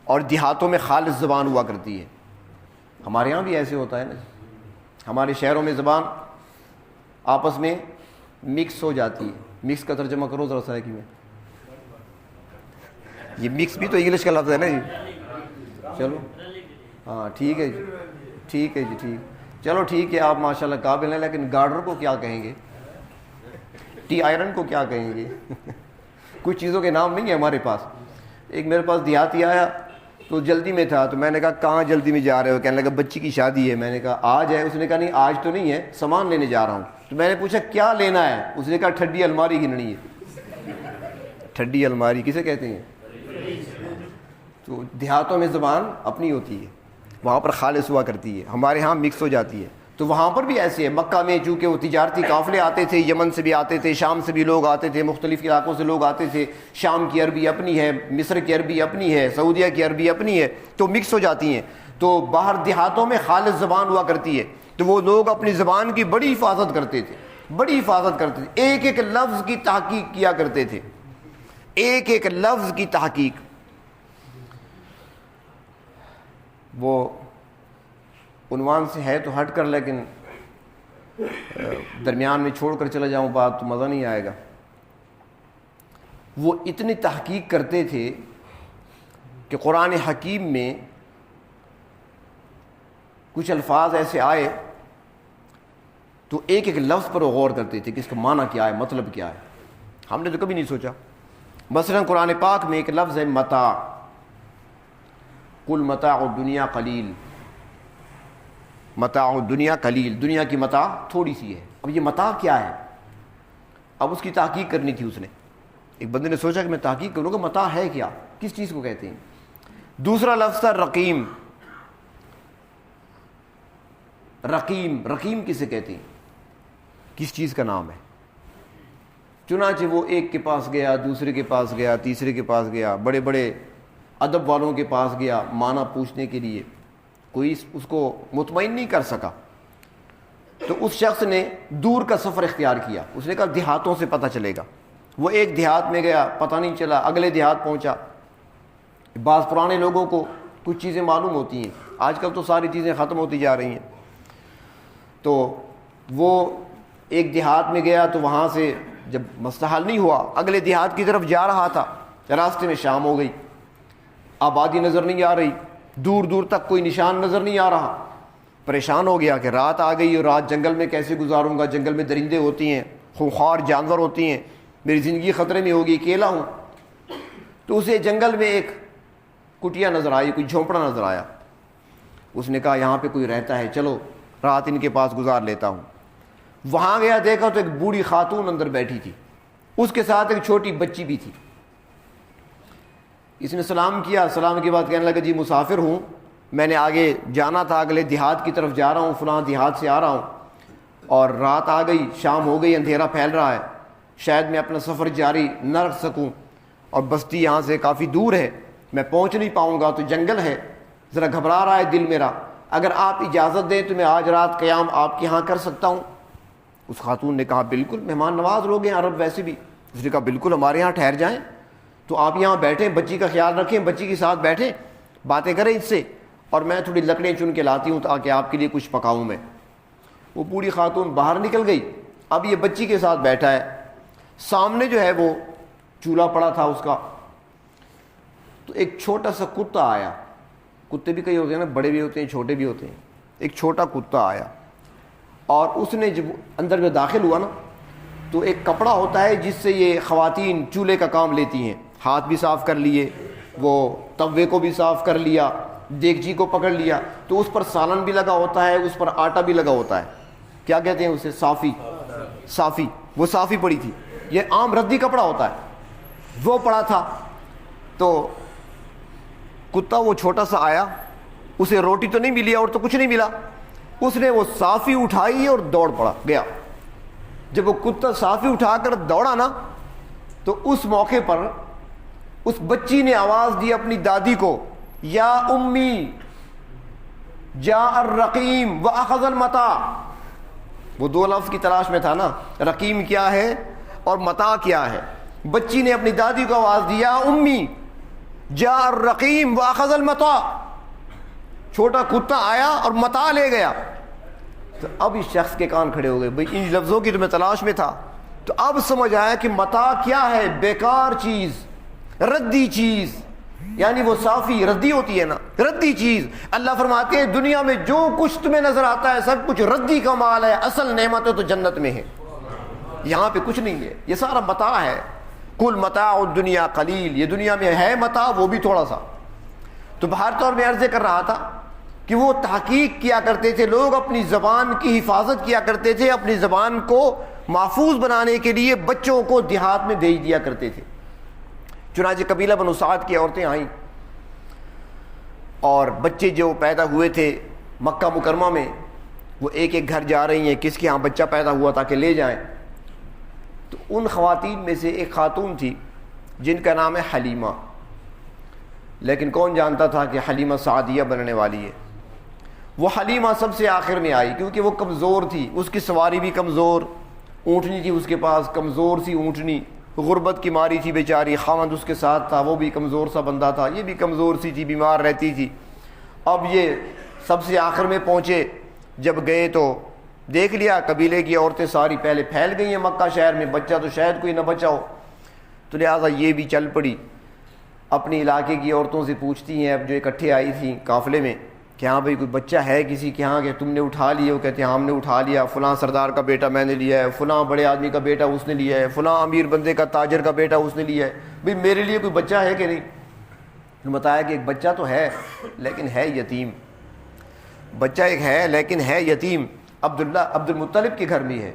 اور دیہاتوں میں خالص زبان ہوا کرتی ہے. ہمارے ہاں بھی ایسے ہوتا ہے نا, ہمارے شہروں میں زبان آپس میں مکس ہو جاتی ہے. مکس کا ترجمہ کرو ذرا سا کہ میں, یہ مکس بھی تو انگلش کا لفظ ہے نا جی. چلو ہاں ٹھیک ہے جی, ٹھیک ہے جی, ٹھیک, چلو ٹھیک ہے, آپ ماشاء اللہ قابل ہیں, لیکن گارڈر کو کیا کہیں گے, ٹی آئرن کو کیا کہیں گے. کچھ چیزوں کے نام نہیں ہے ہمارے پاس. ایک میرے پاس دیہاتی آیا تو جلدی میں تھا, تو میں نے کہا کہاں جلدی میں جا رہے ہو, کہنے لگا بچی کی شادی ہے. میں نے کہا آج ہے؟ اس نے کہا نہیں آج تو نہیں ہے, سامان لینے جا رہا ہوں. تو میں نے پوچھا کیا لینا ہے؟ اس نے کہا ٹھڈی الماری گننی ہے. ٹھڈی الماری کسے کہتے ہیں؟ تو دیہاتوں میں زبان اپنی ہوتی ہے, وہاں پر خالص ہوا کرتی ہے, ہمارے ہاں مکس ہو جاتی ہے. تو وہاں پر بھی ایسے ہے. مکہ میں چونکہ وہ تجارتی قافلے آتے تھے, یمن سے بھی آتے تھے, شام سے بھی لوگ آتے تھے, مختلف علاقوں سے لوگ آتے تھے. شام کی عربی اپنی ہے, مصر کی عربی اپنی ہے, سعودیہ کی عربی اپنی ہے, تو مکس ہو جاتی ہیں. تو باہر دیہاتوں میں خالص زبان ہوا کرتی ہے, تو وہ لوگ اپنی زبان کی بڑی حفاظت کرتے تھے, بڑی حفاظت کرتے تھے, ایک ایک لفظ کی تحقیق کیا کرتے تھے, ایک ایک لفظ کی تحقیق. وہ عنوان سے ہے تو ہٹ کر, لیکن درمیان میں چھوڑ کر چلا جاؤں بات تو مزہ نہیں آئے گا. وہ اتنی تحقیق کرتے تھے کہ قرآن حکیم میں کچھ الفاظ ایسے آئے تو ایک ایک لفظ پر وہ غور کرتے تھے کہ اس کا معنی کیا ہے, مطلب کیا ہے. ہم نے تو کبھی نہیں سوچا. مثلا قرآن پاک میں ایک لفظ ہے متاع, قل متاع الدنیا قلیل, متاع الدنیا قلیل, دنیا کی متاع تھوڑی سی ہے. اب یہ متاع کیا ہے؟ اب اس کی تحقیق کرنی تھی اس نے. ایک بندے نے سوچا کہ میں تحقیق کروں گا متاع ہے کیا, کس چیز کو کہتے ہیں. دوسرا لفظ تھا رقیم. رقیم, رقیم کسے کہتے ہیں, کس چیز کا نام ہے. چنانچہ وہ ایک کے پاس گیا, دوسرے کے پاس گیا, تیسرے کے پاس گیا, بڑے بڑے ادب والوں کے پاس گیا معنی پوچھنے کے لیے, کوئی اس کو مطمئن نہیں کر سکا. تو اس شخص نے دور کا سفر اختیار کیا. اس نے کہا دیہاتوں سے پتہ چلے گا. وہ ایک دیہات میں گیا, پتہ نہیں چلا, اگلے دیہات پہنچا. بعض پرانے لوگوں کو کچھ چیزیں معلوم ہوتی ہیں, آج کل تو ساری چیزیں ختم ہوتی جا رہی ہیں. تو وہ ایک دیہات میں گیا, تو وہاں سے جب مسئلہ حل نہیں ہوا, اگلے دیہات کی طرف جا رہا تھا, راستے میں شام ہو گئی, آبادی نظر نہیں آ رہی, دور دور تک کوئی نشان نظر نہیں آ رہا. پریشان ہو گیا کہ رات آ گئی اور رات جنگل میں کیسے گزاروں گا, جنگل میں درندے ہوتی ہیں, خونخوار جانور ہوتی ہیں, میری زندگی خطرے میں ہوگی, اکیلا ہوں. تو اسے جنگل میں ایک کٹیا نظر آئی, کوئی جھونپڑا نظر آیا. اس نے کہا یہاں پہ کوئی رہتا ہے, چلو رات ان کے پاس گزار لیتا ہوں. وہاں گیا, دیکھا تو ایک بوڑھی خاتون اندر بیٹھی تھی, اس کے ساتھ ایک چھوٹی بچی بھی تھی. اس نے سلام کیا, سلام کے بعد کہنے لگا جی مسافر ہوں, میں نے آگے جانا تھا, اگلے دیہات کی طرف جا رہا ہوں, فلاں دیہات سے آ رہا ہوں, اور رات آ گئی, شام ہو گئی, اندھیرا پھیل رہا ہے, شاید میں اپنا سفر جاری نہ رکھ سکوں, اور بستی یہاں سے کافی دور ہے, میں پہنچ نہیں پاؤں گا, تو جنگل ہے, ذرا گھبرا رہا ہے دل میرا, اگر آپ اجازت دیں تو میں آج رات قیام آپ کے یہاں کر سکتا ہوں؟ اس خاتون نے کہا بالکل، مہمان نواز لوگ ہیں عرب ویسے بھی. اس نے کہا بالکل ہمارے یہاں ٹھہر جائیں، تو آپ یہاں بیٹھیں، بچی کا خیال رکھیں، بچی کے ساتھ بیٹھیں، باتیں کریں اس سے، اور میں تھوڑی لکڑیں چن کے لاتی ہوں تاکہ آپ کے لیے کچھ پکاؤں میں. وہ بوڑھی خاتون باہر نکل گئی. اب یہ بچی کے ساتھ بیٹھا ہے، سامنے جو ہے وہ چولہا پڑا تھا اس کا. تو ایک چھوٹا سا کتا آیا. کتے بھی کئی ہوتے ہیں نا، بڑے بھی ہوتے ہیں چھوٹے بھی ہوتے ہیں. ایک چھوٹا کتا آیا اور اس نے جب اندر میں داخل ہوا نا، تو ایک کپڑا ہوتا ہے جس سے یہ خواتین چولہے کا کام لیتی ہیں، ہاتھ بھی صاف کر لیے، وہ توے کو بھی صاف کر لیا، دیگچی کو پکڑ لیا، تو اس پر سالن بھی لگا ہوتا ہے، اس پر آٹا بھی لگا ہوتا ہے. کیا کہتے ہیں اسے؟ صافی. وہ صافی پڑی تھی. یہ عام ردی کپڑا ہوتا ہے، وہ پڑا تھا. تو کتا وہ چھوٹا سا آیا، اسے روٹی تو نہیں ملی اور تو کچھ نہیں ملا. اس نے وہ صافی اٹھائی اور دوڑ پڑا گیا. جب وہ کتا صافی اٹھا کر دوڑا نا، تو اس موقع پر اس بچی نے آواز دی اپنی دادی کو، یا امی جاء الرقیم واخذ المتاع. وہ دو لفظ کی تلاش میں تھا نا، رقیم کیا ہے اور متاع کیا ہے. بچی نے اپنی دادی کو آواز دی، یا امی جاء الرقیم واخذ المتاع. چھوٹا کتا آیا اور متاع لے گیا. تو اب اس شخص کے کان کھڑے ہو گئے، بھئی ان لفظوں کی تو میں تلاش میں تھا. تو اب سمجھ آیا کہ متاع کیا ہے، بیکار چیز، ردی چیز. یعنی وہ صافی ردی ہوتی ہے نا، ردی چیز. اللہ فرماتے ہیں دنیا میں جو کچھ تمہیں نظر آتا ہے سب کچھ ردی کا مال ہے، اصل نعمتیں تو جنت میں ہے، یہاں پہ کچھ نہیں ہے، یہ سارا متاع ہے. کل متاع الدنیا قلیل، یہ دنیا میں ہے متاع، وہ بھی تھوڑا سا. تو بہر طور میں عرض کر رہا تھا کہ وہ تحقیق کیا کرتے تھے لوگ، اپنی زبان کی حفاظت کیا کرتے تھے، اپنی زبان کو محفوظ بنانے کے لیے بچوں کو دیہات میں بھیج دیا کرتے تھے. چنانچہ قبیلہ بنو سعد کی عورتیں آئیں اور بچے جو پیدا ہوئے تھے مکہ مکرمہ میں، وہ ایک ایک گھر جا رہی ہیں کس کے ہاں بچہ پیدا ہوا تاکہ لے جائیں. تو ان خواتین میں سے ایک خاتون تھی جن کا نام ہے حلیمہ. لیکن کون جانتا تھا کہ حلیمہ سعدیہ بننے والی ہے. وہ حلیمہ سب سے آخر میں آئی کیونکہ وہ کمزور تھی، اس کی سواری بھی کمزور، اونٹنی تھی اس کے پاس، کمزور سی اونٹنی، غربت کی ماری تھی بیچاری، خاوند اس کے ساتھ تھا وہ بھی کمزور سا بندہ تھا، یہ بھی کمزور سی تھی، بیمار رہتی تھی. اب یہ سب سے آخر میں پہنچے. جب گئے تو دیکھ لیا قبیلے کی عورتیں ساری پہلے پھیل گئی ہیں مکہ شہر میں، بچہ تو شاید کوئی نہ بچا ہو، تو لہٰذا یہ بھی چل پڑی. اپنی علاقے کی عورتوں سے پوچھتی ہیں، اب جو اکٹھے آئی تھیں قافلے میں، کہ ہاں بھئی کوئی بچہ ہے کسی کے ہاں کہ تم نے اٹھا لیا؟ وہ کہتے ہیں ہم نے اٹھا لیا، فلاں سردار کا بیٹا میں نے لیا ہے، فلاں بڑے آدمی کا بیٹا اس نے لیا ہے، فلاں امیر بندے کا تاجر کا بیٹا اس نے لیا ہے. بھئی میرے لیے کوئی بچہ ہے کہ نہیں؟ بتایا کہ ایک بچہ تو ہے لیکن ہے یتیم. بچہ ایک ہے لیکن ہے یتیم. عبد المطلب کے گھر میں ہے.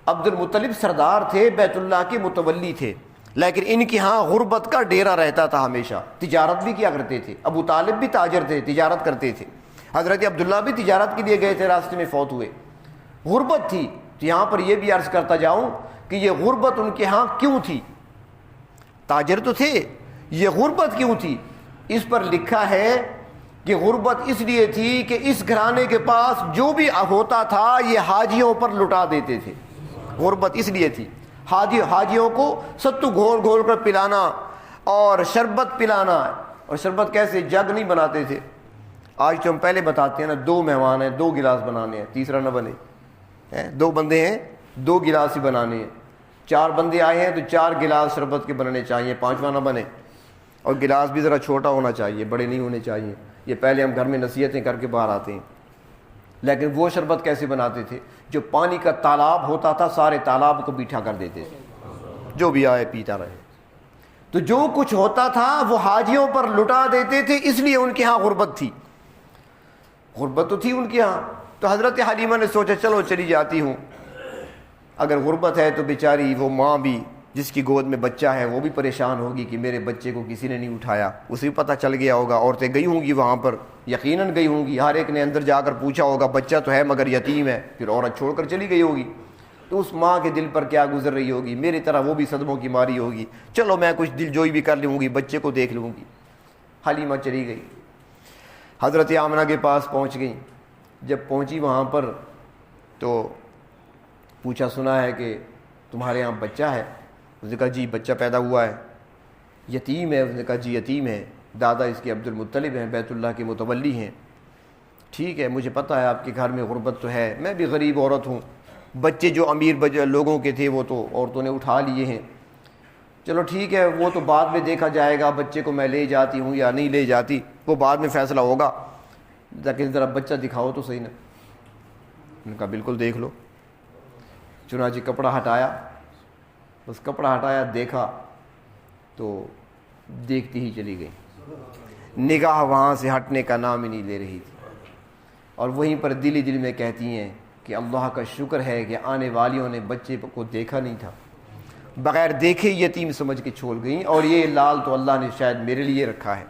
عبد المطلب سردار تھے، بیت اللہ کے متولی تھے، لیکن ان کے ہاں غربت کا ڈیرا رہتا تھا ہمیشہ. تجارت بھی کیا کرتے تھے، ابو طالب بھی تاجر تھے، تجارت کرتے تھے. حضرت عبداللہ بھی تجارت کے لیے گئے تھے، راستے میں فوت ہوئے. غربت تھی. تو یہاں پر یہ بھی عرض کرتا جاؤں کہ یہ غربت ان کے ہاں کیوں تھی؟ تاجر تو تھے، یہ غربت کیوں تھی؟ اس پر لکھا ہے کہ غربت اس لیے تھی کہ اس گھرانے کے پاس جو بھی ہوتا تھا یہ حاجیوں پر لٹا دیتے تھے. غربت اس لیے تھی. حاجیوں کو ستو گھول گھول کر پلانا اور شربت پلانا. اور شربت کیسے؟ جگ نہیں بناتے تھے. آج تو ہم پہلے بتاتے ہیں نا، 2 مہمان ہیں 2 گلاس بنانے ہیں، تیسرا نہ بنے. 2 بندے ہیں 2 گلاس ہی بنانے ہیں. 4 بندے آئے ہیں تو 4 گلاس شربت کے بننے چاہیے، 5واں نہ بنے. اور گلاس بھی ذرا چھوٹا ہونا چاہیے، بڑے نہیں ہونے چاہیے. یہ پہلے ہم گھر میں نصیحتیں کر کے باہر آتے ہیں. لیکن وہ شربت کیسے بناتے تھے؟ جو پانی کا تالاب ہوتا تھا سارے تالاب کو بیٹھا کر دیتے تھے، جو بھی آئے پیتا رہے. تو جو کچھ ہوتا تھا وہ حاجیوں پر لٹا دیتے تھے، اس لیے ان کے ہاں غربت تھی. غربت تو تھی ان کے ہاں. تو حضرت حلیمہ نے سوچا چلو چلی جاتی ہوں. اگر غربت ہے تو بیچاری وہ ماں بھی جس کی گود میں بچہ ہے وہ بھی پریشان ہوگی کہ میرے بچے کو کسی نے نہیں اٹھایا. اسے بھی پتہ چل گیا ہوگا، عورتیں گئی ہوں گی وہاں پر، یقیناً گئی ہوں گی، ہر ایک نے اندر جا کر پوچھا ہوگا بچہ تو ہے مگر یتیم ہے، پھر عورت چھوڑ کر چلی گئی ہوگی. تو اس ماں کے دل پر کیا گزر رہی ہوگی، میری طرح وہ بھی صدموں کی ماری ہوگی، چلو میں کچھ دل جوئی بھی کر لوں گی، بچے کو دیکھ لوں گی. حلیمہ چلی گئی، حضرت آمنہ کے پاس پہنچ گئی. جب پہنچی وہاں پر تو پوچھا سنا ہے کہ تمہارے یہاں بچہ ہے؟ اس نے کہا جی بچہ پیدا ہوا ہے۔ یتیم ہے؟ اس نے کہا جی یتیم ہے، دادا اس کے عبد المطلب ہیں، بیت اللہ کے متولی ہیں۔ ٹھیک ہے، مجھے پتہ ہے آپ کے گھر میں غربت تو ہے، میں بھی غریب عورت ہوں، بچے جو امیر لوگوں کے تھے وہ تو عورتوں نے اٹھا لیے ہیں، چلو ٹھیک ہے وہ تو بعد میں دیکھا جائے گا، بچے کو میں لے جاتی ہوں یا نہیں لے جاتی وہ بعد میں فیصلہ ہوگا، لیکن ذرا بچہ دکھاؤ تو صحیح نا۔ انہوں نے کہا بالکل دیکھ لو۔ چنانچہ کپڑا ہٹایا، بس کپڑا ہٹایا دیکھا تو دیکھتی ہی چلی گئی، نگاہ وہاں سے ہٹنے کا نام ہی نہیں لے رہی تھی، اور وہیں پر دل ہی دل میں کہتی ہیں کہ اللہ کا شکر ہے کہ آنے والیوں نے بچے کو دیکھا نہیں تھا، بغیر دیکھے یتیم سمجھ کے چھوڑ گئیں، اور یہ لال تو اللہ نے شاید میرے لیے رکھا ہے۔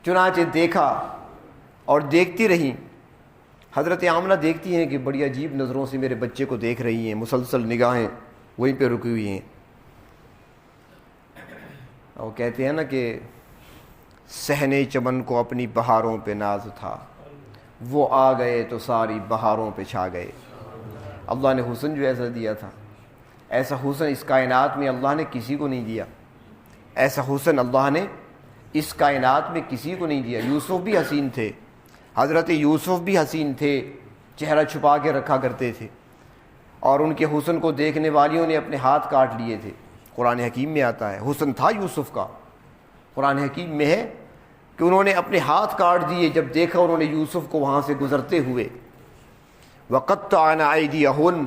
چنانچہ دیکھا اور دیکھتی رہی۔ حضرت آمنہ دیکھتی ہیں کہ بڑی عجیب نظروں سے میرے بچے کو دیکھ رہی ہیں، مسلسل نگاہیں وہیں پہ رکی ہوئی ہیں۔ وہ کہتے ہیں نا کہ صحنے چمن کو اپنی بہاروں پہ ناز تھا، وہ آ گئے تو ساری بہاروں پہ چھا گئے۔ اللہ نے حسن جو ایسا دیا تھا، ایسا حسن اس کائنات میں اللہ نے کسی کو نہیں دیا، ایسا حسن اللہ نے اس کائنات میں کسی کو نہیں دیا۔ یوسف بھی حسین تھے، حضرت یوسف بھی حسین تھے، چہرہ چھپا کے رکھا کرتے تھے، اور ان کے حسن کو دیکھنے والیوں نے اپنے ہاتھ کاٹ لیے تھے۔ قرآن حکیم میں آتا ہے حسن تھا یوسف کا، قرآن حکیم میں ہے کہ انہوں نے اپنے ہاتھ کاٹ دیے جب دیکھا انہوں نے یوسف کو وہاں سے گزرتے ہوئے۔ وَقَطَّعْنَ أَيْدِيَهُنَّ،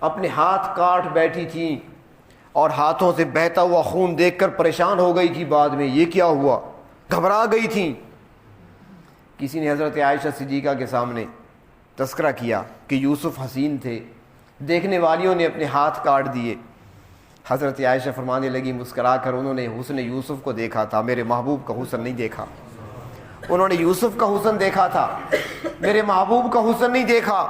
اپنے ہاتھ کاٹ بیٹھی تھیں، اور ہاتھوں سے بہتا ہوا خون دیکھ کر پریشان ہو گئی تھی، بعد میں یہ کیا ہوا، گھبرا گئی تھیں۔ کسی نے حضرت عائشہ صدیقہ کے سامنے تذکرہ کیا کہ یوسف حسین تھے، دیکھنے والیوں نے اپنے ہاتھ کاٹ دیے۔ حضرت عائشہ فرمانے لگی مسکرا کر، انہوں نے حسن یوسف کو دیکھا تھا، میرے محبوب کا حسن نہیں دیکھا۔ انہوں نے یوسف کا حسن دیکھا تھا، میرے محبوب کا حسن نہیں دیکھا۔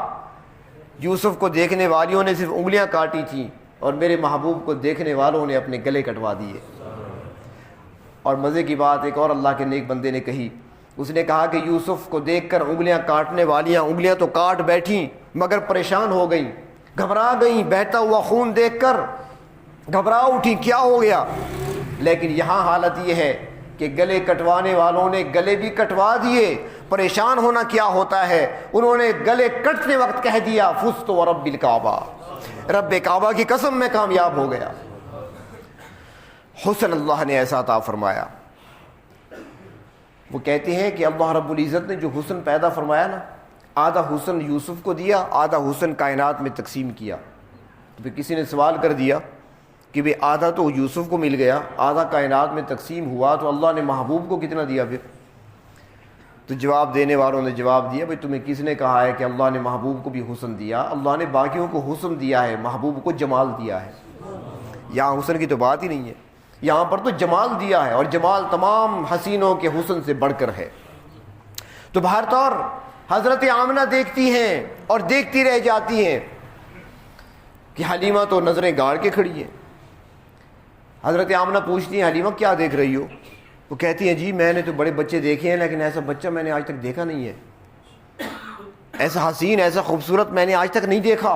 یوسف کو دیکھنے والیوں نے صرف انگلیاں کاٹی تھیں، اور میرے محبوب کو دیکھنے والوں نے اپنے گلے کٹوا دیے۔ اور مزے کی بات ایک اور اللہ کے نیک بندے نے کہی، اس نے کہا کہ یوسف کو دیکھ کر انگلیاں کاٹنے والیاں انگلیاں تو کاٹ بیٹھیں مگر پریشان ہو گئیں، گھبرا گئیں، بہتا ہوا خون دیکھ کر گھبرا اٹھی، کیا ہو گیا۔ لیکن یہاں حالت یہ ہے کہ گلے کٹوانے والوں نے گلے بھی کٹوا دیے، پریشان ہونا کیا ہوتا ہے، انہوں نے گلے کٹتے وقت کہہ دیا فزت ورب الکعبہ، رب کعبہ کی قسم میں کامیاب ہو گیا۔ حسن اللہ نے ایسا عطا فرمایا۔ وہ کہتے ہیں کہ اللہ رب العزت نے جو حسن پیدا فرمایا نا، آدھا حسن یوسف کو دیا، آدھا حسن کائنات میں تقسیم کیا۔ تو پھر کسی نے سوال کر دیا کہ بھئی آدھا تو یوسف کو مل گیا، آدھا کائنات میں تقسیم ہوا، تو اللہ نے محبوب کو کتنا دیا پھر؟ تو جواب دینے والوں نے جواب دیا، بھئی تمہیں کس نے کہا ہے کہ اللہ نے محبوب کو بھی حسن دیا؟ اللہ نے باقیوں کو حسن دیا ہے، محبوب کو جمال دیا ہے۔ یہاں حسن کی تو بات ہی نہیں ہے، یہاں پر تو جمال دیا ہے، اور جمال تمام حسینوں کے حسن سے بڑھ کر ہے۔ تو بہر طور حضرت آمنہ دیکھتی ہیں اور دیکھتی رہ جاتی ہیں کہ حلیمہ تو نظریں گاڑ کے کھڑی ہے۔ حضرت آمنہ پوچھتی ہیں حلیمہ کیا دیکھ رہی ہو؟ وہ کہتی ہیں جی میں نے تو بڑے بچے دیکھے ہیں، لیکن ایسا بچہ میں نے آج تک دیکھا نہیں ہے، ایسا حسین ایسا خوبصورت میں نے آج تک نہیں دیکھا۔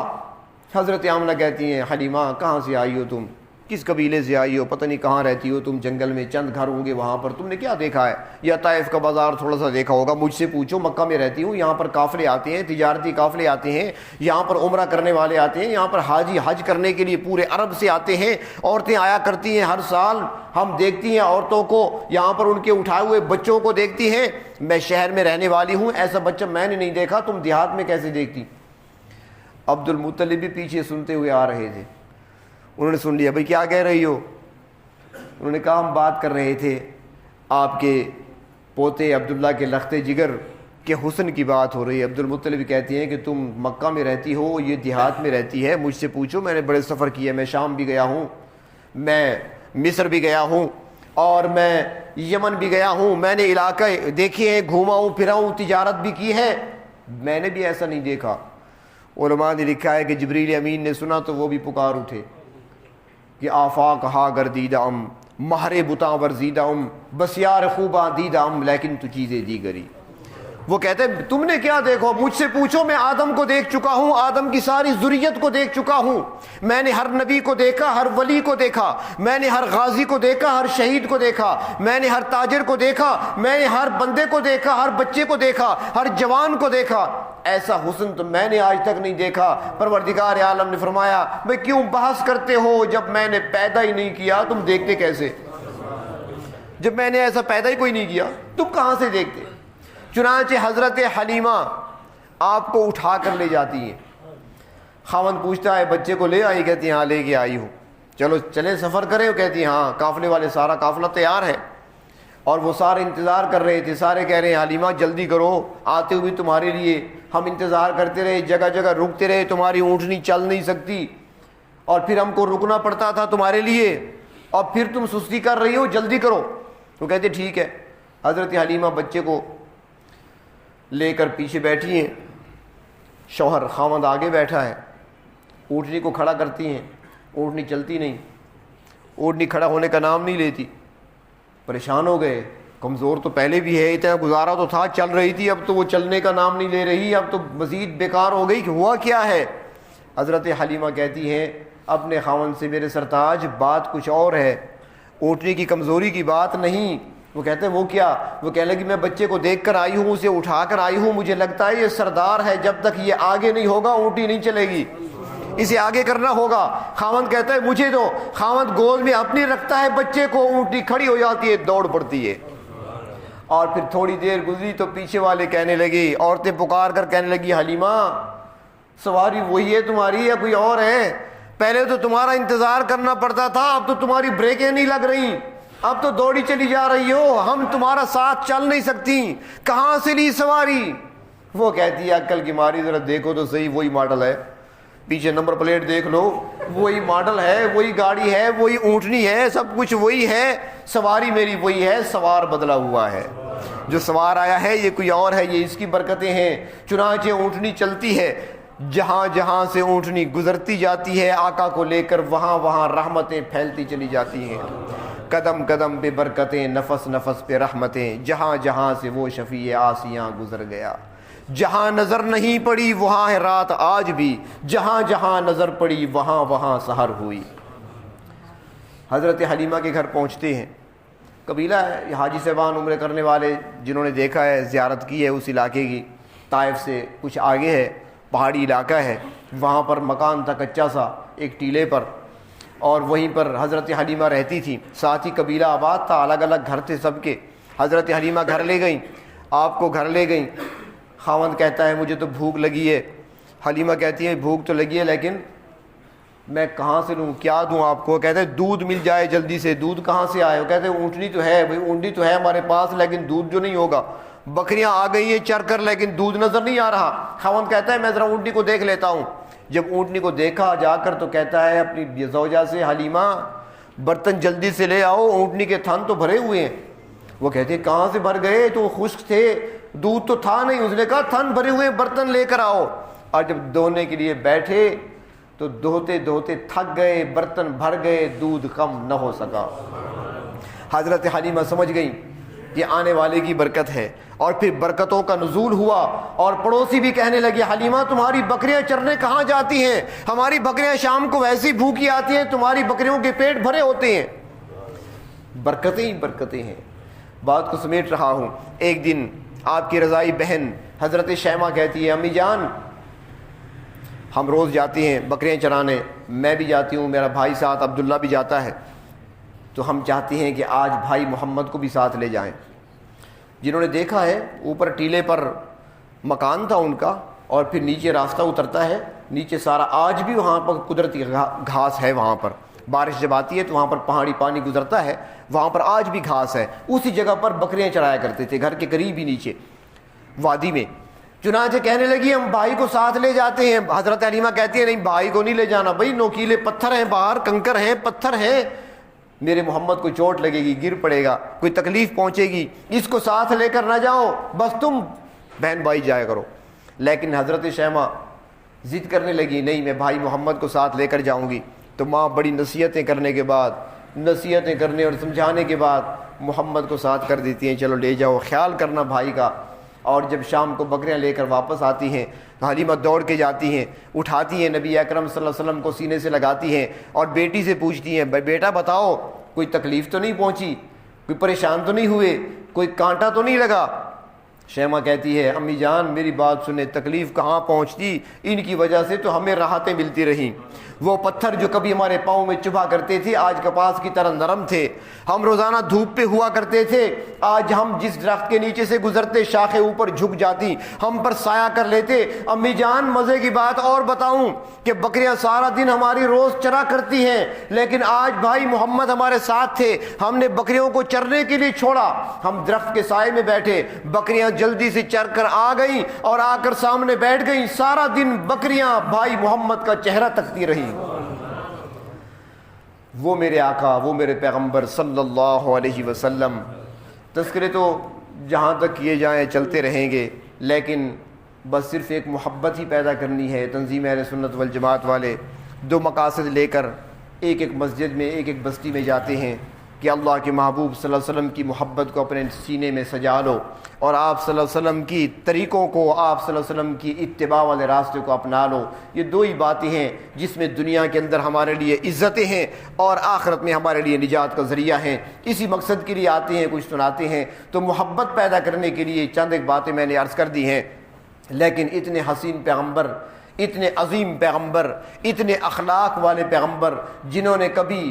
حضرت آمنہ کہتی ہیں حلیمہ کہاں سے آئی ہو تم، کس قبیلے سے آئی ہو، پتہ نہیں کہاں رہتی ہو تم، جنگل میں چند گھر ہوں گے وہاں پر، تم نے کیا دیکھا ہے؟ یا طائف کا بازار تھوڑا سا دیکھا ہوگا، مجھ سے پوچھو، مکہ میں رہتی ہوں، یہاں پر قافلے آتے ہیں، تجارتی قافلے آتے ہیں، یہاں پر عمرہ کرنے والے آتے ہیں، یہاں پر حاجی حج کرنے کے لیے پورے عرب سے آتے ہیں، عورتیں آیا کرتی ہیں ہر سال، ہم دیکھتی ہیں عورتوں کو، یہاں پر ان کے اٹھائے ہوئے بچوں کو دیکھتی ہیں۔ میں شہر میں رہنے والی ہوں، ایسا بچہ میں نے نہیں دیکھا، تم دیہات میں کیسے دیکھتی؟ عبد المطلب بھی پیچھے سنتے ہوئے آ رہے تھے، انہوں نے سن لیا، بھئی کیا کہہ رہی ہو؟ انہوں نے کہا ہم بات کر رہے تھے آپ کے پوتے عبداللہ کے لخت جگر کے حسن کی بات ہو رہی ہے۔ عبد المطلب کہتی ہیں کہ تم مکہ میں رہتی ہو، یہ دیہات میں رہتی ہے، مجھ سے پوچھو، میں نے بڑے سفر کیے، میں شام بھی گیا ہوں، میں مصر بھی گیا ہوں، اور میں یمن بھی گیا ہوں، میں نے علاقہ دیکھے ہیں، گھوما ہوں پھرا ہوں، تجارت بھی کی ہے، میں نے بھی ایسا نہیں دیکھا۔ علماء نے لکھا ہے کہ جبریل امین نے سنا تو وہ بھی پکار اٹھے کہ آفاق ہا گردیدہ ام، مہر بتاں ورزیدہ ام، بسیار خوباں دیدہ ام، لیکن تو چیزیں دیگری۔ وہ کہتے ہیں تم نے کیا دیکھو، مجھ سے پوچھو، میں آدم کو دیکھ چکا ہوں، آدم کی ساری ذریت کو دیکھ چکا ہوں، میں نے ہر نبی کو دیکھا، ہر ولی کو دیکھا، میں نے ہر غازی کو دیکھا، ہر شہید کو دیکھا، میں نے ہر تاجر کو دیکھا، میں نے ہر بندے کو دیکھا، ہر بچے کو دیکھا، ہر جوان کو دیکھا، ایسا حسن تو میں نے آج تک نہیں دیکھا۔ پروردگار عالم نے فرمایا میں کیوں بحث کرتے ہو، جب میں نے پیدا ہی نہیں کیا تم دیکھتے کیسے؟ جب میں نے ایسا پیدا ہی کوئی نہیں کیا تم کہاں سے دیکھتے؟ چنانچہ حضرت حلیمہ آپ کو اٹھا کر لے جاتی ہیں۔ خاوند پوچھتا ہے بچے کو لے آئی؟ کہتی ہیں ہاں لے کے آئی ہوں۔ چلو چلیں سفر کریں؟ وہ کہتی ہیں ہاں، قافلے والے سارا قافلہ تیار ہے، اور وہ سارے انتظار کر رہے تھے، سارے کہہ رہے ہیں حلیمہ جلدی کرو، آتے ہوئے تمہارے لیے ہم انتظار کرتے رہے، جگہ جگہ رکتے رہے، تمہاری اونٹنی چل نہیں سکتی، اور پھر ہم کو رکنا پڑتا تھا تمہارے لیے، اور پھر تم سستی کر رہی ہو، جلدی کرو۔ وہ کہتے ٹھیک ہے۔ حضرت حلیمہ بچے کو لے کر پیچھے بیٹھی ہیں، شوہر خاوند آگے بیٹھا ہے، اونٹنی کو کھڑا کرتی ہیں، اونٹنی چلتی نہیں، اونٹنی کھڑا ہونے کا نام نہیں لیتی۔ پریشان ہو گئے، کمزور تو پہلے بھی ہے، اتنا گزارا تو تھا، چل رہی تھی، اب تو وہ چلنے کا نام نہیں لے رہی، اب تو مزید بیکار ہو گئی کہ ہوا کیا ہے؟ حضرت حلیمہ کہتی ہیں اپنے خاوند سے میرے سرتاج بات کچھ اور ہے، اونٹنی کی کمزوری کی بات نہیں۔ وہ کہتے ہیں وہ کیا؟ وہ کہنے لگی میں بچے کو دیکھ کر آئی ہوں، اسے اٹھا کر آئی ہوں، مجھے لگتا ہے یہ سردار ہے، جب تک یہ آگے نہیں ہوگا اونٹنی نہیں چلے گی، اسے آگے کرنا ہوگا۔ خاوند کہتا ہے مجھے دو، خاوند گود میں اپنی رکھتا ہے بچے کو، اونٹنی کھڑی ہو جاتی ہے، دوڑ پڑتی ہے۔ اور پھر تھوڑی دیر گزری تو پیچھے والے کہنے لگی، عورتیں پکار کر کہنے لگی حلیمہ سواری وہی ہے تمہاری یا کوئی اور ہے؟ پہلے تو تمہارا انتظار کرنا پڑتا تھا، اب تو تمہاری بریکیں نہیں لگ رہی، اب تو دوڑی چلی جا رہی ہو، ہم تمہارا ساتھ چل نہیں سکتی، کہاں سے لی سواری؟ وہ کہتی ہے عقل کی ماری ذرا دیکھو تو صحیح، وہی ماڈل ہے، پیچھے نمبر پلیٹ دیکھ لو، وہی ماڈل ہے، وہی گاڑی ہے، وہی اونٹنی ہے، سب کچھ وہی ہے، سواری میری وہی ہے، سوار بدلا ہوا ہے، جو سوار آیا ہے یہ کوئی اور ہے، یہ اس کی برکتیں ہیں۔ چنانچہ اونٹنی چلتی ہے، جہاں جہاں سے اونٹنی گزرتی جاتی ہے آقا کو لے کر وہاں وہاں رحمتیں پھیلتی چلی جاتی ہیں، قدم قدم پہ برکتیں، نفس نفس پہ رحمتیں، جہاں جہاں سے وہ شفیع آسیاں گزر گیا، جہاں نظر نہیں پڑی وہاں ہے رات آج بھی، جہاں جہاں نظر پڑی وہاں وہاں سحر ہوئی۔ حضرت حلیمہ کے گھر پہنچتے ہیں، قبیلہ ہے یہ حاجی صاحبان عمرے کرنے والے جنہوں نے دیکھا ہے، زیارت کی ہے اس علاقے کی، طائف سے کچھ آگے ہے، پہاڑی علاقہ ہے، وہاں پر مکان تھا کچا سا ایک ٹیلے پر، اور وہیں پر حضرت حلیمہ رہتی تھی، ساتھ ہی قبیلہ آباد تھا، الگ الگ گھر تھے سب کے۔ حضرت حلیمہ گھر لے گئیں، آپ کو گھر لے گئیں۔ خاوند کہتا ہے مجھے تو بھوک لگی ہے، حلیمہ کہتی ہے بھوک تو لگی ہے لیکن میں کہاں سے لوں، کیا دوں آپ کو؟ کہتے ہیں دودھ مل جائے جلدی سے۔ دودھ کہاں سے آئے؟ وہ کہتے ہیں اونٹنی تو ہے بھائی، اونٹنی تو ہے ہمارے پاس لیکن دودھ جو نہیں ہوگا، بکریاں آ گئی ہیں چر کر لیکن دودھ نظر نہیں آ رہا۔ خاوند کہتا ہے میں ذرا اونٹنی کو دیکھ لیتا ہوں۔ جب اونٹنی کو دیکھا جا کر تو کہتا ہے اپنی زوجہ سے حلیمہ برتن جلدی سے لے آؤ، اونٹنی کے تھن تو بھرے ہوئے ہیں۔ وہ کہتے ہیں کہاں سے بھر گئے، تو خشک تھے، دودھ تو تھا نہیں۔ اس نے کہا تھن بھرے ہوئے برتن لے کر آؤ۔ اور جب دھونے کے لیے بیٹھے تو دھوتے دھوتے تھک گئے، برتن بھر گئے، دودھ کم نہ ہو سکا۔ حضرت حلیمہ سمجھ گئی یہ آنے والے کی برکت ہے، اور پھر برکتوں کا نزول ہوا، اور پڑوسی بھی کہنے لگے حلیمہ تمہاری بکریاں چرنے کہاں جاتی ہیں؟ ہماری بکریاں شام کو ویسی بھوکی آتی ہیں، تمہاری بکریوں کے پیٹ بھرے ہوتے ہیں۔ برکتیں ہی برکتیں ہیں۔ بات کو سمیٹ رہا ہوں۔ ایک دن آپ کی رضائی بہن حضرت شیمہ کہتی ہے امی جان ہم روز جاتے ہیں بکریاں چرانے، میں بھی جاتی ہوں، میرا بھائی ساتھ عبداللہ بھی جاتا ہے، تو ہم چاہتے ہیں کہ آج بھائی محمد کو بھی ساتھ لے جائیں۔ جنہوں نے دیکھا ہے اوپر ٹیلے پر مکان تھا ان کا، اور پھر نیچے راستہ اترتا ہے، نیچے سارا آج بھی وہاں پر قدرتی گھاس ہے، وہاں پر بارش جب آتی ہے تو وہاں پر پہاڑی پانی گزرتا ہے، وہاں پر آج بھی گھاس ہے، اسی جگہ پر بکریاں چرایا کرتے تھے، گھر کے قریب ہی نیچے وادی میں۔ چنانچہ کہنے لگی ہم بھائی کو ساتھ لے جاتے ہیں۔ حضرت حلیمہ کہتی ہے نہیں بھائی کو نہیں لے جانا، بھائی نوکیلے پتھر ہیں، باہر کنکر ہیں، پتھر ہیں، میرے محمد کو چوٹ لگے گی، گر پڑے گا، کوئی تکلیف پہنچے گی، اس کو ساتھ لے کر نہ جاؤ، بس تم بہن بھائی جایا کرو۔ لیکن حضرت شیمہ ضد کرنے لگی نہیں میں بھائی محمد کو ساتھ لے کر جاؤں گی۔ تو ماں بڑی نصیحتیں کرنے کے بعد، نصیحتیں کرنے اور سمجھانے کے بعد محمد کو ساتھ کر دیتی ہیں، چلو لے جاؤ، خیال کرنا بھائی کا۔ اور جب شام کو بکریاں لے کر واپس آتی ہیں تو حلیمہ دوڑ کے جاتی ہیں، اٹھاتی ہیں نبی اکرم صلی اللہ علیہ وسلم کو سینے سے لگاتی ہیں اور بیٹی سے پوچھتی ہیں بیٹا بتاؤ کوئی تکلیف تو نہیں پہنچی، کوئی پریشان تو نہیں ہوئے، کوئی کانٹا تو نہیں لگا؟ شیمہ کہتی ہے امی جان میری بات سنیں، تکلیف کہاں پہنچتی، ان کی وجہ سے تو ہمیں راحتیں ملتی رہیں۔ وہ پتھر جو کبھی ہمارے پاؤں میں چبھا کرتے تھے آج کپاس کی طرح نرم تھے، ہم روزانہ دھوپ پہ ہوا کرتے تھے، آج ہم جس درخت کے نیچے سے گزرتے شاخیں اوپر جھک جاتی، ہم پر سایہ کر لیتے۔ امی جان مزے کی بات اور بتاؤں کہ بکریاں سارا دن ہماری روز چرا کرتی ہیں، لیکن آج بھائی محمد ہمارے ساتھ تھے، ہم نے بکریوں کو چرنے کے لیے چھوڑا، ہم درخت کے سائے میں بیٹھے، بکریاں جلدی سے چر کر آ گئیں اور آ کر سامنے بیٹھ گئیں، سارا دن بکریاں بھائی محمد کا چہرہ تکتی رہی۔ وہ میرے آقا، وہ میرے پیغمبر صلی اللہ علیہ وسلم۔ تذکرے تو جہاں تک کیے جائیں چلتے رہیں گے، لیکن بس صرف ایک محبت ہی پیدا کرنی ہے۔ تنظیم اہل سنت والجماعت والے دو مقاصد لے کر ایک ایک مسجد میں ایک ایک بستی میں جاتے ہیں کہ اللہ کے محبوب صلی اللہ علیہ وسلم کی محبت کو اپنے سینے میں سجا لو اور آپ صلی اللہ علیہ وسلم کی طریقوں کو، آپ صلی اللہ علیہ وسلم کی اتباع والے راستے کو اپنا لو۔ یہ دو ہی باتیں ہیں جس میں دنیا کے اندر ہمارے لیے عزتیں ہیں اور آخرت میں ہمارے لیے نجات کا ذریعہ ہیں۔ اسی مقصد کے لیے آتے ہیں، کچھ سناتے ہیں۔ تو محبت پیدا کرنے کے لیے چند ایک باتیں میں نے عرض کر دی ہیں، لیکن اتنے حسین پیغمبر، اتنے عظیم پیغمبر، اتنے اخلاق والے پیغمبر، جنہوں نے کبھی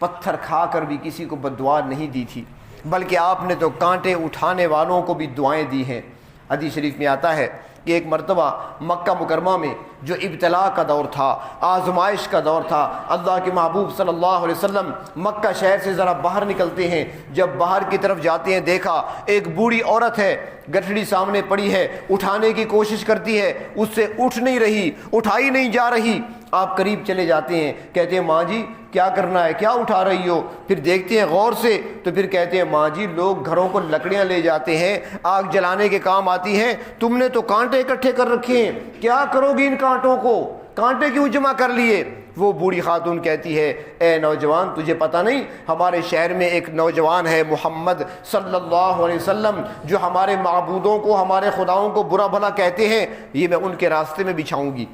پتھر کھا کر بھی کسی کو بد دعا نہیں دی تھی، بلکہ آپ نے تو کانٹے اٹھانے والوں کو بھی دعائیں دی ہیں۔ حدیث شریف میں آتا ہے کہ ایک مرتبہ مکہ مکرمہ میں جو ابتلا کا دور تھا، آزمائش کا دور تھا، اللہ کے محبوب صلی اللہ علیہ وسلم مکہ شہر سے ذرا باہر نکلتے ہیں، جب باہر کی طرف جاتے ہیں دیکھا ایک بوڑھی عورت ہے، گٹھڑی سامنے پڑی ہے، اٹھانے کی کوشش کرتی ہے، اس سے اٹھ نہیں رہی، اٹھائی نہیں جا رہی۔ آپ قریب چلے جاتے ہیں، کہتے ہیں ماں جی کیا کرنا ہے، کیا اٹھا رہی ہو؟ پھر دیکھتے ہیں غور سے تو پھر کہتے ہیں ماں جی لوگ گھروں کو لکڑیاں لے جاتے ہیں، آگ جلانے کے کام آتی ہیں، تم نے تو کانٹے اکٹھے کر رکھے ہیں، کیا کرو گی ان کانٹوں کو، کانٹے کیوں جمع کر لیے؟ وہ بوڑھی خاتون کہتی ہے اے نوجوان تجھے پتہ نہیں ہمارے شہر میں ایک نوجوان ہے محمد صلی اللہ علیہ وسلم جو ہمارے معبودوں کو، ہمارے خداؤں کو برا بھلا کہتے ہیں، یہ میں ان کے راستے میں بچھاؤں گی،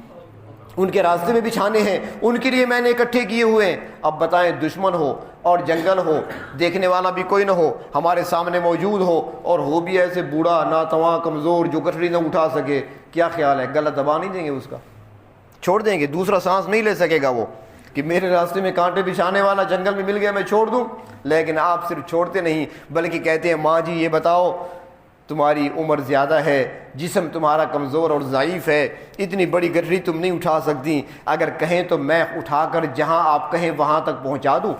ان کے راستے میں بچھانے ہیں، ان کے لیے میں نے اکٹھے کیے ہوئے ہیں۔ اب بتائیں دشمن ہو اور جنگل ہو، دیکھنے والا بھی کوئی نہ ہو، ہمارے سامنے موجود ہو اور ہو بھی ایسے بوڑھا ناتواں کمزور جو گٹھڑی نہ اٹھا سکے، کیا خیال ہے گلا دبا نہیں دیں گے؟ اس کا چھوڑ دیں گے؟ دوسرا سانس نہیں لے سکے گا وہ کہ میرے راستے میں کانٹے بچھانے والا جنگل میں مل گیا میں چھوڑ دوں؟ لیکن آپ صرف چھوڑتے نہیں بلکہ کہتے ہیں ماں جی یہ بتاؤ تمہاری عمر زیادہ ہے، جسم تمہارا کمزور اور ضعیف ہے، اتنی بڑی گٹھڑی تم نہیں اٹھا سکتی، اگر کہیں تو میں اٹھا کر جہاں آپ کہیں وہاں تک پہنچا دوں؟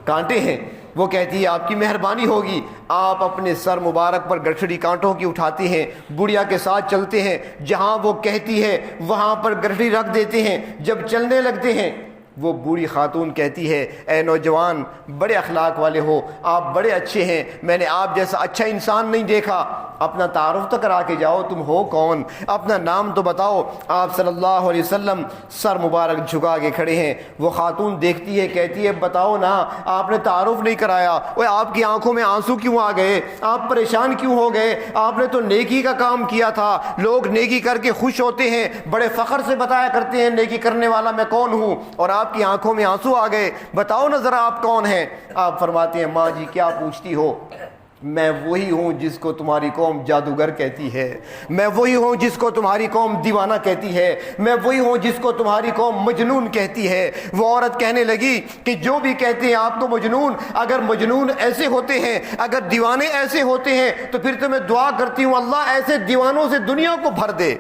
کانٹے ہیں۔ وہ کہتی ہے آپ کی مہربانی ہوگی۔ آپ اپنے سر مبارک پر گٹھڑی کانٹوں کی اٹھاتے ہیں، بڑھیا کے ساتھ چلتے ہیں، جہاں وہ کہتی ہے وہاں پر گٹھڑی رکھ دیتے ہیں، جب چلنے لگتے ہیں وہ بوڑھی خاتون کہتی ہے اے نوجوان بڑے اخلاق والے ہو، آپ بڑے اچھے ہیں، میں نے آپ جیسا اچھا انسان نہیں دیکھا، اپنا تعارف تو کرا کے جاؤ، تم ہو کون، اپنا نام تو بتاؤ۔ آپ صلی اللہ علیہ وسلم سر مبارک جھکا کے کھڑے ہیں، وہ خاتون دیکھتی ہے کہتی ہے بتاؤ نا آپ نے تعارف نہیں کرایا، اوے آپ کی آنکھوں میں آنسو کیوں آ گئے، آپ پریشان کیوں ہو گئے، آپ نے تو نیکی کا کام کیا تھا، لوگ نیکی کر کے خوش ہوتے ہیں، بڑے فخر سے بتایا کرتے ہیں نیکی کرنے والا میں کون ہوں، اور آپ کی آنکھوں میں آنسو آ گئے، بتاؤ نا ذرا آپ کون ہیں؟ آپ فرماتے ہیں ماں جی کیا پوچھتی ہو، میں وہی ہوں جس کو تمہاری قوم جادوگر کہتی ہے، میں وہی ہوں جس کو تمہاری قوم دیوانہ کہتی ہے، میں وہی ہوں جس کو تمہاری قوم مجنون کہتی ہے۔ وہ عورت کہنے لگی کہ جو بھی کہتے ہیں آپ کو مجنون، اگر مجنون ایسے ہوتے ہیں، اگر دیوانے ایسے ہوتے ہیں تو پھر تو میں دعا کرتی ہوں اللہ ایسے دیوانوں سے دنیا کو بھر دے۔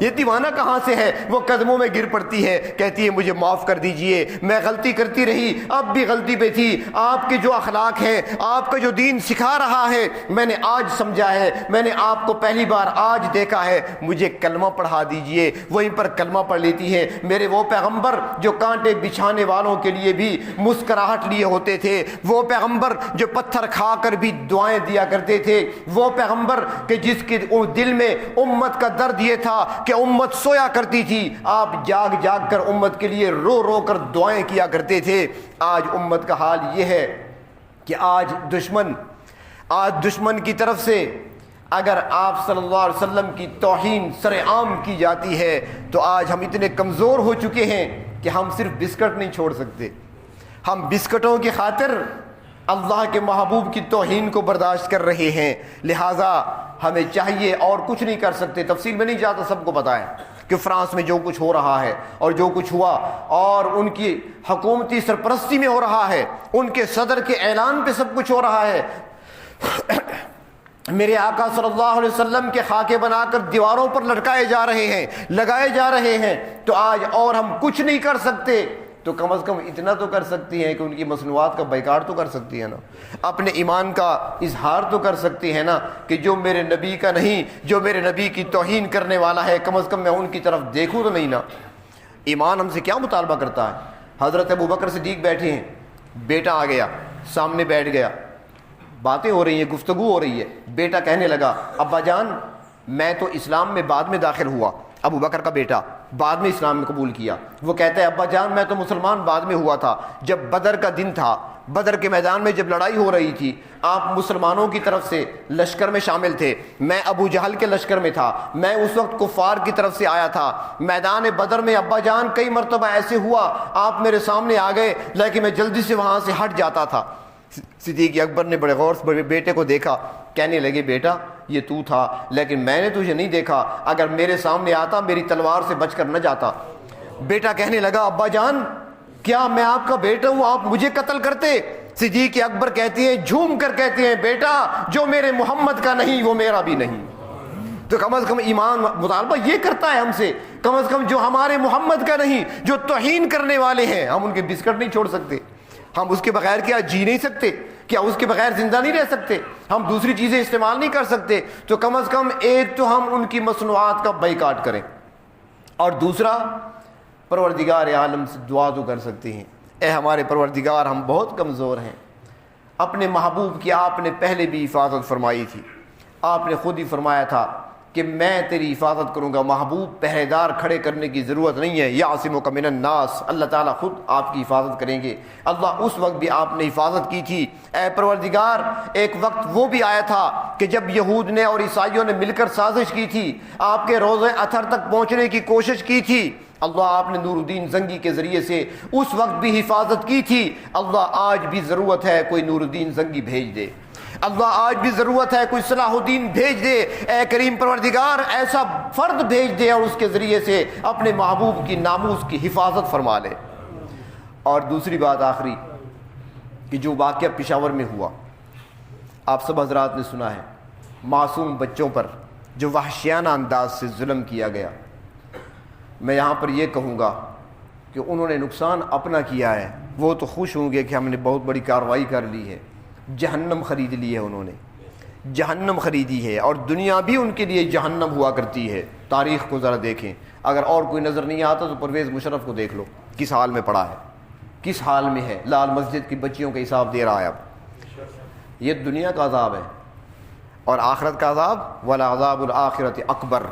یہ دیوانہ کہاں سے ہے؟ وہ قدموں میں گر پڑتی ہے، کہتی ہے مجھے معاف کر دیجئے، میں غلطی کرتی رہی، اب بھی غلطی پہ تھی، آپ کے جو اخلاق ہیں، آپ کا جو دین سکھا رہا ہے میں نے آج سمجھا ہے، میں نے آپ کو پہلی بار آج دیکھا ہے، مجھے کلمہ پڑھا دیجئے۔ وہیں پر کلمہ پڑھ لیتی ہے۔ میرے وہ پیغمبر جو کانٹے بچھانے والوں کے لیے بھی مسکراہٹ لیے ہوتے تھے، وہ پیغمبر جو پتھر کھا کر بھی دعائیں دیا کرتے تھے، وہ پیغمبر کہ جس کے دل میں امت کا درد یہ تھا کہ امت سویا کرتی تھی، آپ جاگ جاگ کر امت کے لیے رو رو کر دعائیں کیا کرتے تھے۔ آج امت کا حال یہ ہے کہ آج دشمن کی طرف سے اگر آپ صلی اللہ علیہ وسلم کی توہین سر عام کی جاتی ہے تو آج ہم اتنے کمزور ہو چکے ہیں کہ ہم صرف بسکٹ نہیں چھوڑ سکتے، ہم بسکٹوں کی خاطر اللہ کے محبوب کی توہین کو برداشت کر رہے ہیں۔ لہٰذا ہمیں چاہیے، اور کچھ نہیں کر سکتے، تفصیل میں نہیں جاتا، سب کو پتہ ہے کہ فرانس میں جو کچھ ہو رہا ہے اور جو کچھ ہوا اور ان کی حکومتی سرپرستی میں ہو رہا ہے، ان کے صدر کے اعلان پہ سب کچھ ہو رہا ہے۔ میرے آقا صلی اللہ علیہ وسلم کے خاکے بنا کر دیواروں پر لٹکائے جا رہے ہیں، لگائے جا رہے ہیں، تو آج اور ہم کچھ نہیں کر سکتے تو کم از کم اتنا تو کر سکتی ہیں کہ ان کی مصنوعات کا بائیکاٹ تو کر سکتی ہے نا، اپنے ایمان کا اظہار تو کر سکتی ہے نا کہ جو میرے نبی کا نہیں، جو میرے نبی کی توہین کرنے والا ہے، کم از کم میں ان کی طرف دیکھوں تو نہیں نا۔ ایمان ہم سے کیا مطالبہ کرتا ہے؟ حضرت ابوبکر صدیق بیٹھے ہیں، بیٹا آ گیا، سامنے بیٹھ گیا، باتیں ہو رہی ہیں، گفتگو ہو رہی ہے، بیٹا کہنے لگا ابا جان میں تو اسلام میں بعد میں داخل ہوا، ابو بکر کا بیٹا بعد میں اسلام میں قبول کیا، وہ کہتا ہے ابا جان میں تو مسلمان بعد میں ہوا تھا، جب بدر کا دن تھا، بدر کے میدان میں جب لڑائی ہو رہی تھی، آپ مسلمانوں کی طرف سے لشکر میں شامل تھے، میں ابو جہل کے لشکر میں تھا، میں اس وقت کفار کی طرف سے آیا تھا، میدان بدر میں ابا جان کئی مرتبہ ایسے ہوا آپ میرے سامنے آ گئے لیکن میں جلدی سے وہاں سے ہٹ جاتا تھا۔ صدیق اکبر نے بڑے غور سے بیٹے کو دیکھا، کہنے لگے بیٹا یہ تو تھا لیکن میں نے تجھے نہیں دیکھا، اگر میرے سامنے آتا میری تلوار سے بچ کر نہ جاتا۔ بیٹا کہنے لگا ابا جان کیا میں آپ کا بیٹا ہوں، آپ مجھے قتل کرتے؟ صدیق اکبر کہتے ہیں، جھوم کر کہتے ہیں بیٹا جو میرے محمد کا نہیں وہ میرا بھی نہیں۔ تو کم از کم ایمان مطالبہ یہ کرتا ہے ہم سے، کم از کم جو ہمارے محمد کا نہیں، جو توہین کرنے والے ہیں، ہم ان کے بسکٹ نہیں چھوڑ سکتے، ہم اس کے بغیر کیا جی نہیں سکتے، کیا اس کے بغیر زندہ نہیں رہ سکتے، ہم دوسری چیزیں استعمال نہیں کر سکتے، تو کم از کم ایک تو ہم ان کی مصنوعات کا بائیکاٹ کریں، اور دوسرا پروردگار عالم سے دعا تو کر سکتے ہیں، اے ہمارے پروردگار ہم بہت کمزور ہیں، اپنے محبوب کی آپ نے پہلے بھی حفاظت فرمائی تھی، آپ نے خود ہی فرمایا تھا کہ میں تیری حفاظت کروں گا، محبوب پہرے دار کھڑے کرنے کی ضرورت نہیں ہے، یعصمک من الناس، اللہ تعالیٰ خود آپ کی حفاظت کریں گے۔ اللہ اس وقت بھی آپ نے حفاظت کی تھی، اے پروردگار ایک وقت وہ بھی آیا تھا کہ جب یہود نے اور عیسائیوں نے مل کر سازش کی تھی، آپ کے روضہ اطہر تک پہنچنے کی کوشش کی تھی، اللہ آپ نے نور الدین زنگی کے ذریعے سے اس وقت بھی حفاظت کی تھی، اللہ آج بھی ضرورت ہے کوئی نور الدین زنگی بھیج دے، اللہ آج بھی ضرورت ہے کوئی صلاح الدین بھیج دے، اے کریم پروردگار ایسا فرد بھیج دے اور اس کے ذریعے سے اپنے محبوب کی ناموس کی حفاظت فرما لے۔ اور دوسری بات آخری کہ جو واقعہ پشاور میں ہوا آپ سب حضرات نے سنا ہے، معصوم بچوں پر جو وحشیانہ انداز سے ظلم کیا گیا، میں یہاں پر یہ کہوں گا کہ انہوں نے نقصان اپنا کیا ہے، وہ تو خوش ہوں گے کہ ہم نے بہت بڑی کارروائی کر لی ہے، جہنم خرید لی ہے، انہوں نے جہنم خریدی ہے، اور دنیا بھی ان کے لیے جہنم ہوا کرتی ہے۔ تاریخ کو ذرا دیکھیں، اگر اور کوئی نظر نہیں آتا تو پرویز مشرف کو دیکھ لو کس حال میں پڑا ہے، کس حال میں ہے، لال مسجد کی بچیوں کا حساب دے رہا ہے۔ اب یہ دنیا کا عذاب ہے، اور آخرت کا عذاب وَلَعَذَابُ الْآخِرَةِ اکبر،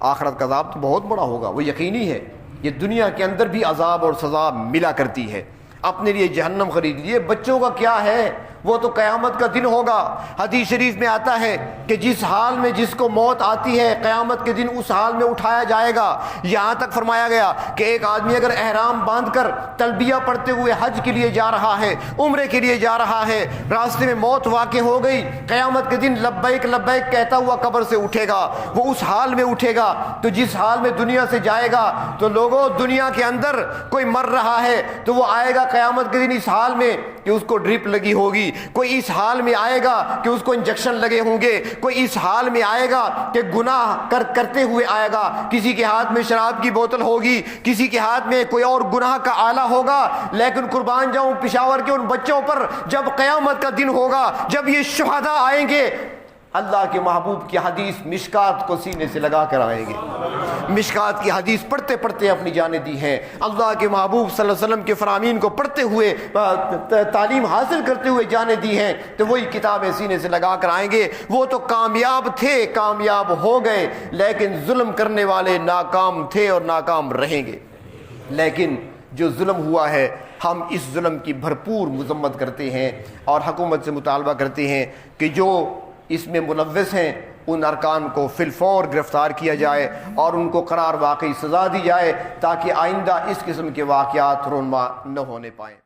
آخرت کا عذاب تو بہت بڑا ہوگا، وہ یقینی ہے۔ یہ دنیا کے اندر بھی عذاب اور سزا ملا کرتی ہے، اپنے لیے جہنم خرید لیے، بچوں کا کیا ہے، وہ تو قیامت کا دن ہوگا۔ حدیث شریف میں آتا ہے کہ جس حال میں جس کو موت آتی ہے قیامت کے دن اس حال میں اٹھایا جائے گا، یہاں تک فرمایا گیا کہ ایک آدمی اگر احرام باندھ کر تلبیہ پڑھتے ہوئے حج کے لیے جا رہا ہے، عمرے کے لیے جا رہا ہے، راستے میں موت واقع ہو گئی، قیامت کے دن لبیک لبیک کہتا ہوا قبر سے اٹھے گا، وہ اس حال میں اٹھے گا۔ تو جس حال میں دنیا سے جائے گا، تو لوگوں دنیا کے اندر کوئی مر رہا ہے تو وہ آئے گا قیامت کے دن اس حال میں کہ اس کو ڈرپ لگی ہوگی، کوئی اس حال میں آئے گا کہ اس کو انجیکشن لگے ہوں گے، کوئی اس حال میں آئے گا کہ گناہ کرتے ہوئے آئے گا، کسی کے ہاتھ میں شراب کی بوتل ہوگی، کسی کے ہاتھ میں کوئی اور گناہ کا آلہ ہوگا۔ لیکن قربان جاؤں پشاور کے ان بچوں پر جب قیامت کا دن ہوگا، جب یہ شہداء آئیں گے، اللہ کے محبوب کی حدیث مشکات کو سینے سے لگا کر آئیں گے، مشکات کی حدیث پڑھتے پڑھتے اپنی جانیں دی ہیں، اللہ کے محبوب صلی اللہ علیہ وسلم کے فرامین کو پڑھتے ہوئے تعلیم حاصل کرتے ہوئے جانیں دی ہیں، تو وہی کتابیں سینے سے لگا کر آئیں گے۔ وہ تو کامیاب تھے، کامیاب ہو گئے، لیکن ظلم کرنے والے ناکام تھے اور ناکام رہیں گے۔ لیکن جو ظلم ہوا ہے ہم اس ظلم کی بھرپور مذمت کرتے ہیں اور حکومت سے مطالبہ کرتے ہیں کہ جو اس میں ملوث ہیں ان ارکان کو فی الفور گرفتار کیا جائے اور ان کو قرار واقعی سزا دی جائے تاکہ آئندہ اس قسم کے واقعات رونما نہ ہونے پائیں۔